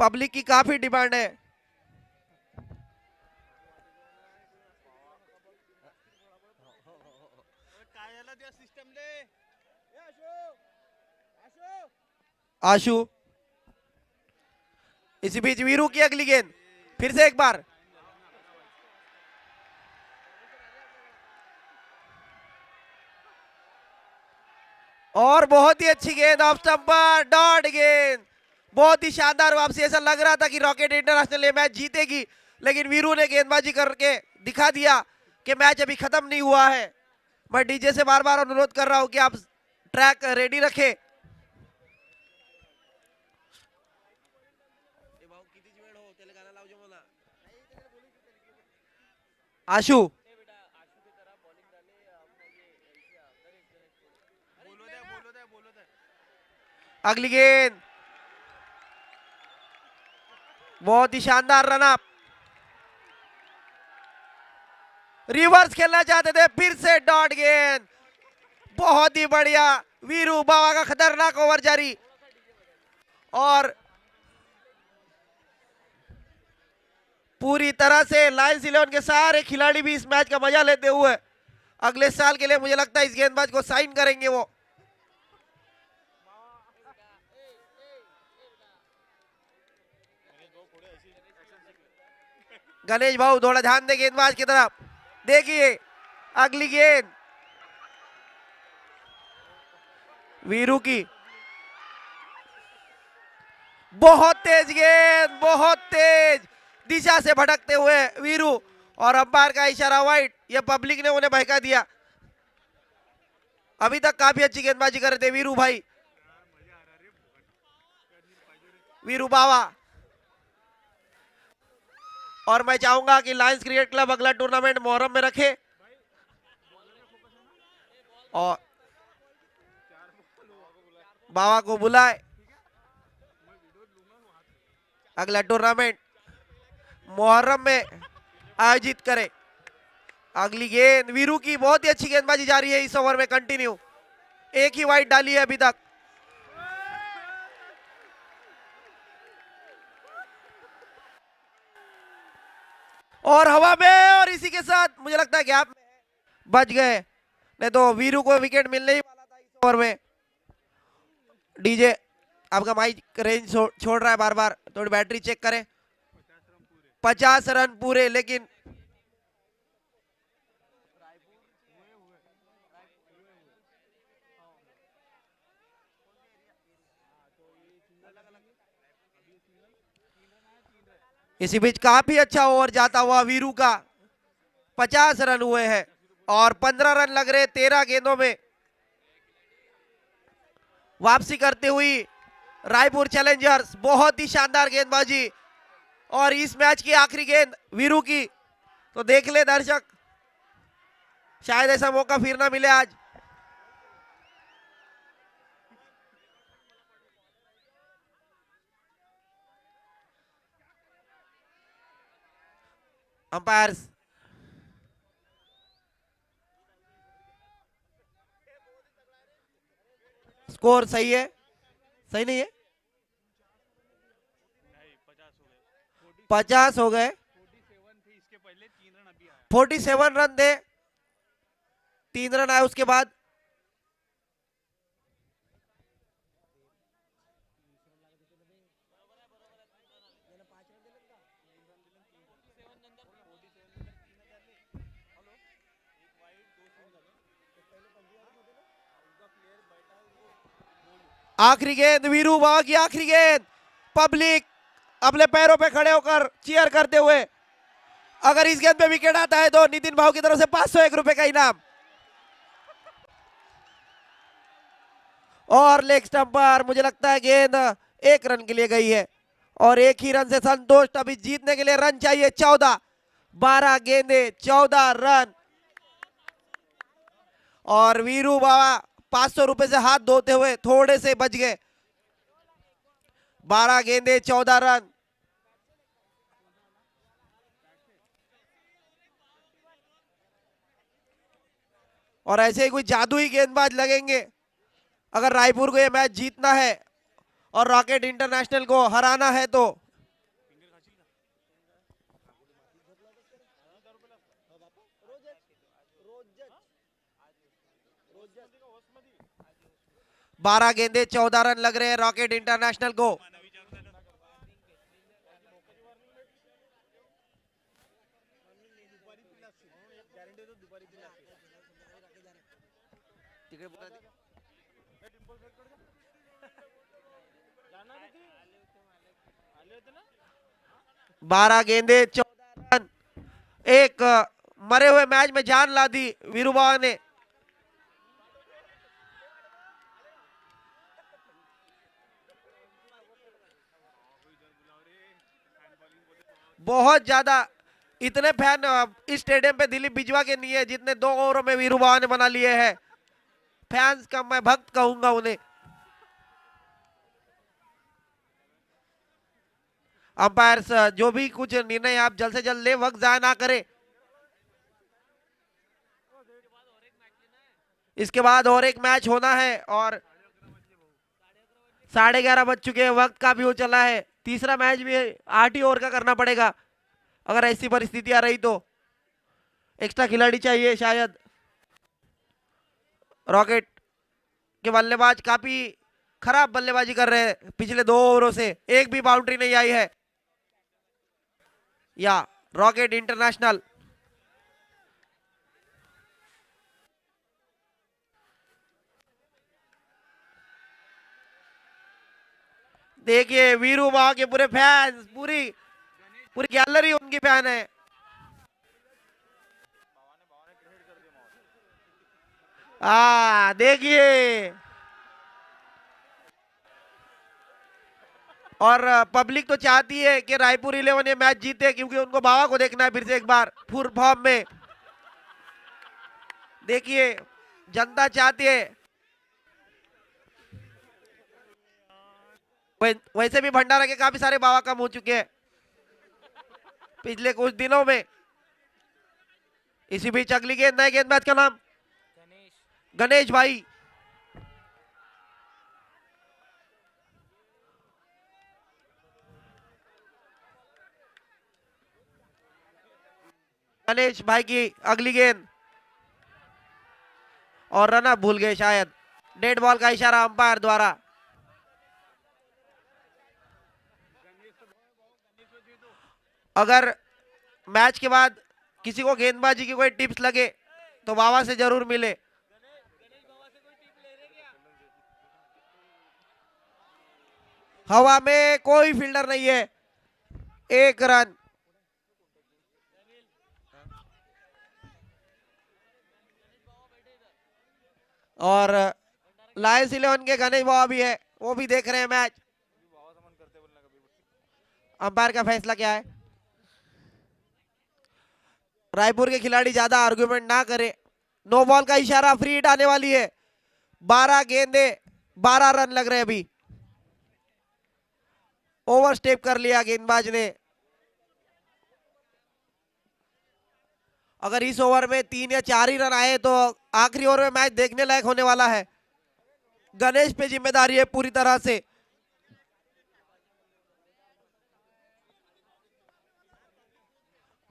पब्लिक की काफी डिमांड है। आशु, इसी बीच वीरू की अगली गेंद, फिर से एक बार। और बहुत ही अच्छी गेंद ऑफ स्टंपर, डॉट गेंद, बहुत ही शानदार वापसी। ऐसा लग रहा था कि रॉकेट इंटरनेशनल ये मैच जीतेगी, लेकिन वीरू ने गेंदबाजी करके दिखा दिया कि मैच अभी खत्म नहीं हुआ है। मैं डीजे से बार बार अनुरोध कर रहा हूं कि आप ट्रैक रेडी रखें। आशु, अगली गेंद, बहुत ही शानदार रन अप। रिवर्स खेलना चाहते थे, फिर से डॉट गेंद, बहुत ही बढ़िया। वीरू बाबा का खतरनाक ओवर जारी। और पूरी तरह से लायंस 11 के सारे खिलाड़ी भी इस मैच का मजा लेते हुए अगले साल के लिए मुझे लगता है इस गेंदबाज को साइन करेंगे वो। गणेश भाऊ थोड़ा ध्यान दे गेंदबाज की तरफ। देखिए अगली गेंद, वीरू की बहुत तेज गेंद, बहुत तेज दिशा से भटकते हुए वीरू। और अंपायर का इशारा वाइड, यह पब्लिक ने उन्हें बहका दिया। अभी तक काफी अच्छी गेंदबाजी कर रहे थे वीरू भाई, वीरू बावा। और मैं चाहूंगा कि लायंस क्रिकेट क्लब अगला टूर्नामेंट मोहर्रम में रखे और बावा को बुलाए, अगला टूर्नामेंट मोहर्रम में आयोजित करे। अगली गेंद वीरू की, बहुत ही अच्छी गेंदबाजी जारी है इस ओवर में कंटिन्यू। एक ही वाइड डाली है अभी तक। और हवा में, और इसी के साथ मुझे लगता है गैप में बच गए, नहीं तो वीरू को विकेट मिलने ही वाला था इस ओवर में। डीजे आपका माइक रेंज छोड़ रहा है बार बार, थोड़ी बैटरी चेक करें। 50 रन पूरे, लेकिन इसी बीच काफी अच्छा ओवर जाता हुआ वीरू का 50 रन हुए हैं और 15 रन लग रहे 13 गेंदों में। वापसी करते हुई रायपुर चैलेंजर्स, बहुत ही शानदार गेंदबाजी और इस मैच की आखिरी गेंद वीरू की। तो देख ले दर्शक, शायद ऐसा मौका फिर ना मिले आज। अंपायर्स स्कोर सही है, सही नहीं है, 50 हो गए। 47 रन थे, 3 रन आए उसके बाद। आखिरी गेंद वीरू बाबा की आखिरी गेंद, पब्लिक अपने पैरों पे खड़े होकर चीयर करते हुए, अगर इस गेंद पे विकेट आता है तो नितिन भाव की तरफ से 501 रुपए का इनाम। और लेग स्टंप पर मुझे लगता है गेंद 1 रन के लिए गई है और 1 ही रन से संतोष। अभी जीतने के लिए रन चाहिए 14, 12 गेंदे 14 रन और वीरू बाबा 500 रुपए से हाथ धोते हुए थोड़े से बच गए। 12 गेंदे 14 रन। और ऐसे ही कोई जादुई गेंदबाज लगेंगे अगर रायपुर को ये मैच जीतना है और रॉकेट इंटरनेशनल को हराना है तो। बारह गेंदे 14 रन लग रहे हैं रॉकेट इंटरनेशनल को। बारह गेंदे 14 रन, एक मरे हुए मैच में जान ला दी वीरू बाबा ने। बहुत ज्यादा इतने फैन इस स्टेडियम पे दिलीप बिजवा के नहीं है जितने 2 ओवरों में वीरू बाबा ने बना लिए हैं। फैंस का मैं भक्त कहूंगा उन्हें। अंपायर्स जो भी कुछ निर्णय आप जल्द से जल्द ले, वक्त जाया ना करें। इसके बाद और एक मैच होना है और 11:30 बज चुके हैं, वक्त का भी हो चला है। तीसरा मैच भी 8 ही ओवर का करना पड़ेगा अगर ऐसी परिस्थिति आ रही तो। एक्स्ट्रा खिलाड़ी चाहिए शायद। रॉकेट के बल्लेबाज काफी खराब बल्लेबाजी कर रहे हैं पिछले 2 ओवरों से, एक भी बाउंड्री नहीं आई है। या रॉकेट इंटरनेशनल देखिए वीरू बाबा के पूरे फैंस, पूरी गैलरी उनकी फैन है। देखिए और पब्लिक तो चाहती है कि रायपुर 11 ये मैच जीते क्योंकि उनको बाबा को देखना है फिर से एक बार फुल फॉर्म में। देखिए जनता चाहती है। वैसे भी भंडारा के काफी सारे बाबा कम हो चुके हैं पिछले कुछ दिनों में। इसी बीच अगली गेंद, नए गेंदबाज का नाम गणेश भाई। गणेश भाई की अगली गेंद और रन अप भूल गए शायद, डेड बॉल का इशारा अंपायर द्वारा। अगर मैच के बाद किसी को गेंदबाजी की कोई टिप्स लगे तो बाबा से जरूर मिले। हवा में कोई फील्डर नहीं है, 1 रन। और लायंस 11 के गणेश बाबा भी है, वो भी देख रहे हैं मैच। अंपायर का फैसला क्या है? रायपुर के खिलाड़ी ज्यादा आर्गुमेंट ना करे। नो बॉल का इशारा, फ्री हिट आने वाली है। 12 गेंदे 12 रन लग रहे हैं अभी। ओवर स्टेप कर लिया गेंदबाज ने। अगर इस ओवर में 3 या 4 ही रन आए तो आखिरी ओवर में मैच देखने लायक होने वाला है। गणेश पे जिम्मेदारी है पूरी तरह से।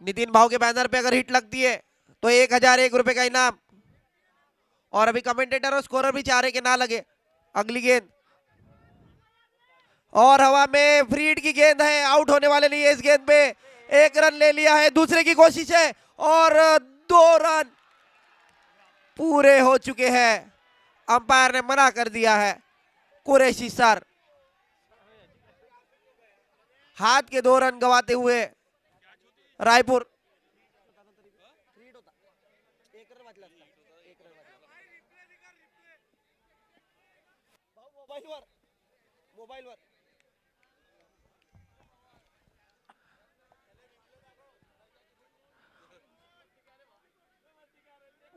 नितिन भाव के बैनर पे अगर हिट लगती है तो 1001 रुपए का इनाम। और अभी कमेंटेटर और स्कोरर भी चाह रहे कि ना लगे। अगली गेंद और हवा में फ्री हिट की गेंद है, आउट होने वाले नहीं है इस गेंद पे। 1 रन ले लिया है, दूसरे की कोशिश है और 2 रन पूरे हो चुके हैं। अंपायर ने मना कर दिया है। कुरैशी सर हाथ के 2 रन गवाते हुए रायपुर।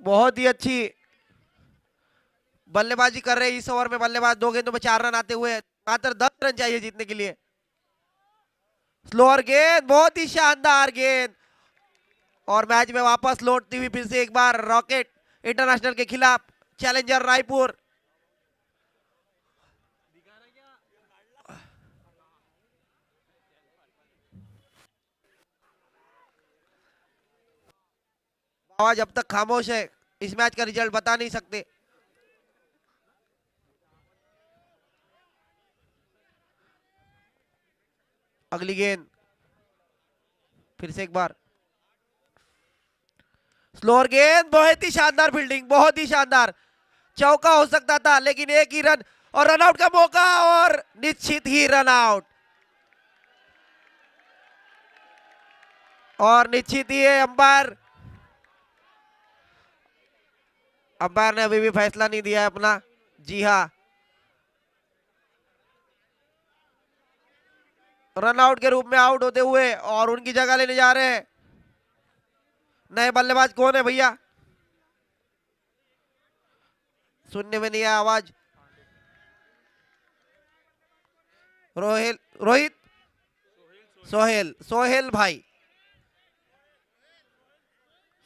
बहुत ही अच्छी बल्लेबाजी कर रहे हैं इस ओवर में बल्लेबाज। 2 गेंदों में 4 रन आते हुए मात्र 10 रन चाहिए जीतने के लिए। स्लोअर गेंद, बहुत ही शानदार गेंद और मैच में वापस लौटती हुई फिर से एक बार रॉकेट इंटरनेशनल के खिलाफ चैलेंजर रायपुर। बाबा जब तक खामोश है इस मैच का रिजल्ट बता नहीं सकते। अगली गेंद फिर से एक बार स्लोअर गेंद, बहुत ही शानदार फील्डिंग, बहुत ही शानदार। चौका हो सकता था लेकिन 1 ही रन और रन आउट का मौका और निश्चित ही रन आउट। और निश्चित ही है अंपायर ने अभी भी फैसला नहीं दिया है अपना। जी हाँ, रन आउट के रूप में आउट होते हुए और उनकी जगह लेने जा रहे हैं नए बल्लेबाज। कौन है भैया? सुनने में नहीं आया आवाज। रोहित सोहेल भाई,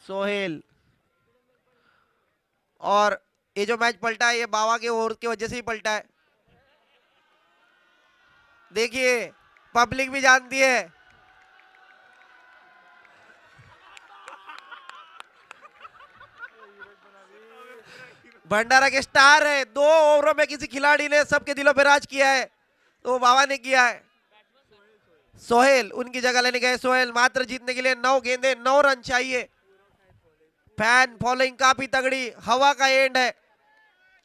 सोहेल। और ये जो मैच पलटा है ये बाबा के ओवर की वजह से ही पलटा है। देखिए पब्लिक भी जानती है। भंडारा के स्टार है, 2 ओवरों में किसी खिलाड़ी ने सबके दिलों पे राज किया है तो बाबा ने किया है। सोहेल उनकी जगह लेने गए। सोहेल मात्र जीतने के लिए 9 गेंदे 9 रन चाहिए। फैन फॉलोइंग काफी तगड़ी। हवा का एंड है।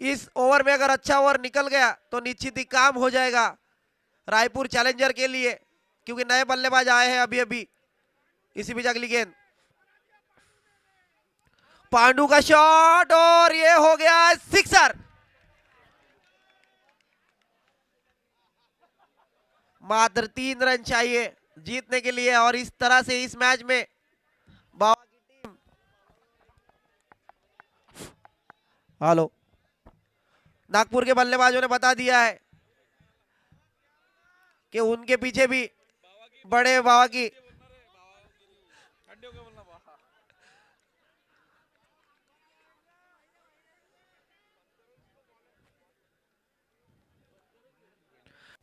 इस ओवर में अगर अच्छा ओवर निकल गया तो निश्चित ही काम हो जाएगा रायपुर चैलेंजर के लिए, क्योंकि नए बल्लेबाज आए हैं अभी अभी। इसी बीच अगली गेंद पांडु का शॉट और ये हो गया सिक्सर। मात्र 3 रन चाहिए जीतने के लिए और इस तरह से इस मैच में बाबा की टीम। हेलो, नागपुर के बल्लेबाजों ने बता दिया है कि उनके पीछे भी बड़े बाबा की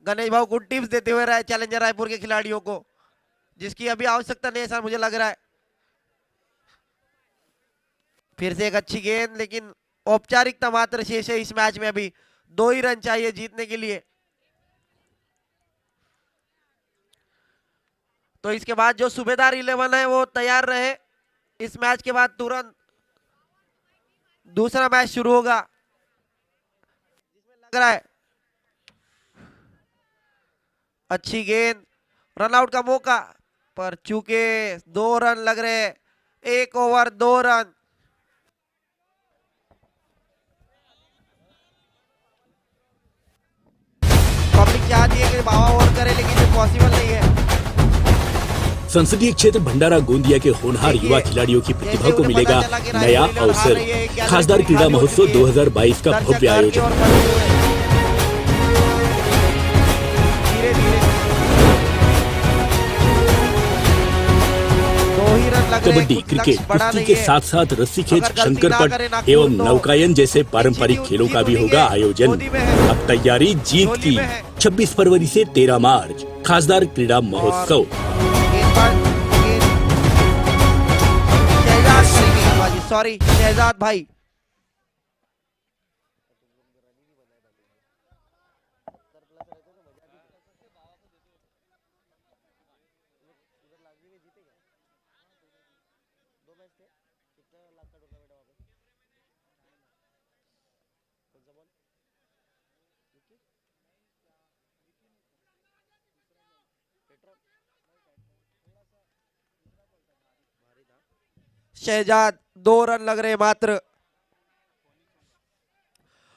गणेश भाव गुड टिप्स देते हुए रहे चैलेंजर रायपुर के खिलाड़ियों को, जिसकी अभी आवश्यकता नहीं है सर मुझे लग रहा है। फिर से एक अच्छी गेंद लेकिन औपचारिकता मात्र शेष है इस मैच में। अभी 2 ही रन चाहिए जीतने के लिए। तो इसके बाद जो सूबेदार 11 है वो तैयार रहे। इस मैच के बाद तुरंत दूसरा मैच शुरू होगा। लग रहा है अच्छी गेंद, रनआउट का मौका, पर चूंकि 2 रन लग रहे, 1 ओवर 2 रन। पब्लिक चाहती है कि बाबा ओवर करे, लेकिन ये पॉसिबल नहीं है। संसदीय क्षेत्र भंडारा गोंदिया के होनहार युवा खिलाड़ियों की प्रतिभा को मिलेगा नया अवसर। खासदार क्रीड़ा महोत्सव 2022 का भव्य आयोजन। कबड्डी, क्रिकेट, कुश्ती के साथ साथ रस्सी खेच, शंकरपट एवं नौकायन जैसे पारंपरिक खेलों का भी होगा आयोजन। अब तैयारी जीत की। 26 फरवरी से 13 मार्च खासदार क्रीड़ा महोत्सव। सॉरी शहजाद भाई, शहजाद 2 रन लग रहे मात्र।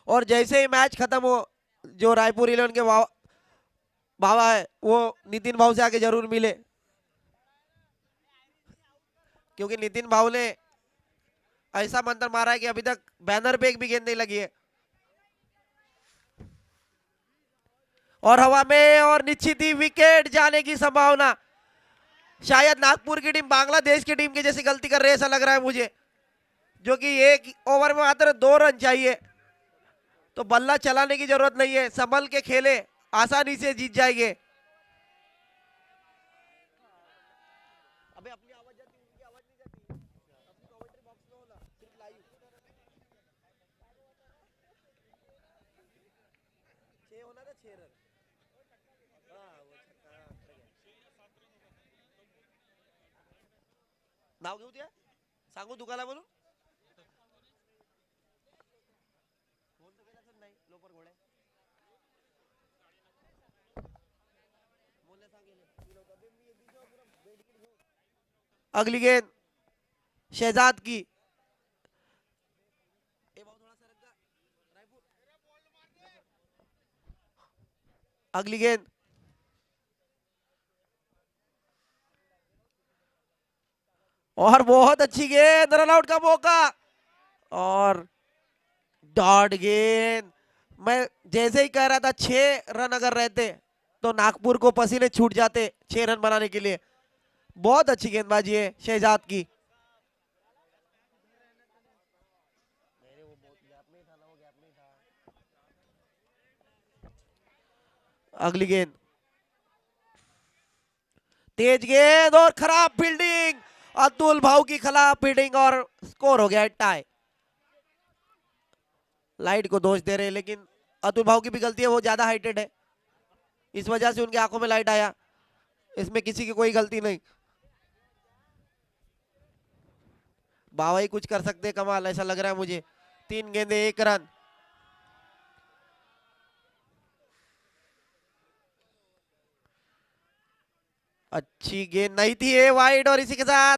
और जैसे ही मैच खत्म हो, जो रायपुर 11 के बाबा है वो नितिन भाव से आके जरूर मिले, क्योंकि नितिन भाव ने ऐसा मंत्र मारा है कि अभी तक बैनर पे एक भी गेंद नहीं लगी है। और हवा में और निश्चित ही विकेट जाने की संभावना। शायद नागपुर की टीम बांग्लादेश की टीम की जैसी गलती कर रही है, ऐसा लग रहा है मुझे, जो कि 1 ओवर में मात्र 2 रन चाहिए। तो बल्ला चलाने की जरूरत नहीं है, संभल के खेले, आसानी से जीत जाएंगे। अबे अपनी आवाज जाती है, उनकी आवाज नहीं जाती। अपनी कमेंट्री बॉक्स में हो ना, सिर्फ लाइव 6 होना था, 6 रन। नाव घेऊ द्या, सांगू दुखाला म्हणून। नाही लोपर घोडे अगली गेंद शहजाद की। अगली गेंद और बहुत अच्छी गेंद, रन आउट का मौका और डॉट गेंद। मैं जैसे ही कह रहा था 6 रन अगर रहते तो नागपुर को पसीने छूट जाते 6 रन बनाने के लिए। बहुत अच्छी गेंदबाजी है शहजाद की। अगली गेंद तेज गेंद और खराब फील्डिंग, अतुल भाव की खिलाफ फील्डिंग और स्कोर हो गया टाई। लाइट को दोष दे रहे, लेकिन अतुल भाव की भी गलती है, वो ज्यादा हाइटेड है, इस वजह से उनकी आंखों में लाइट आया। इसमें किसी की कोई गलती नहीं। बावा ही कुछ कर सकते कमाल, ऐसा लग रहा है मुझे। 3 गेंदे 1 रन। अच्छी गेंद नहीं थी, वाइड, और इसी के साथ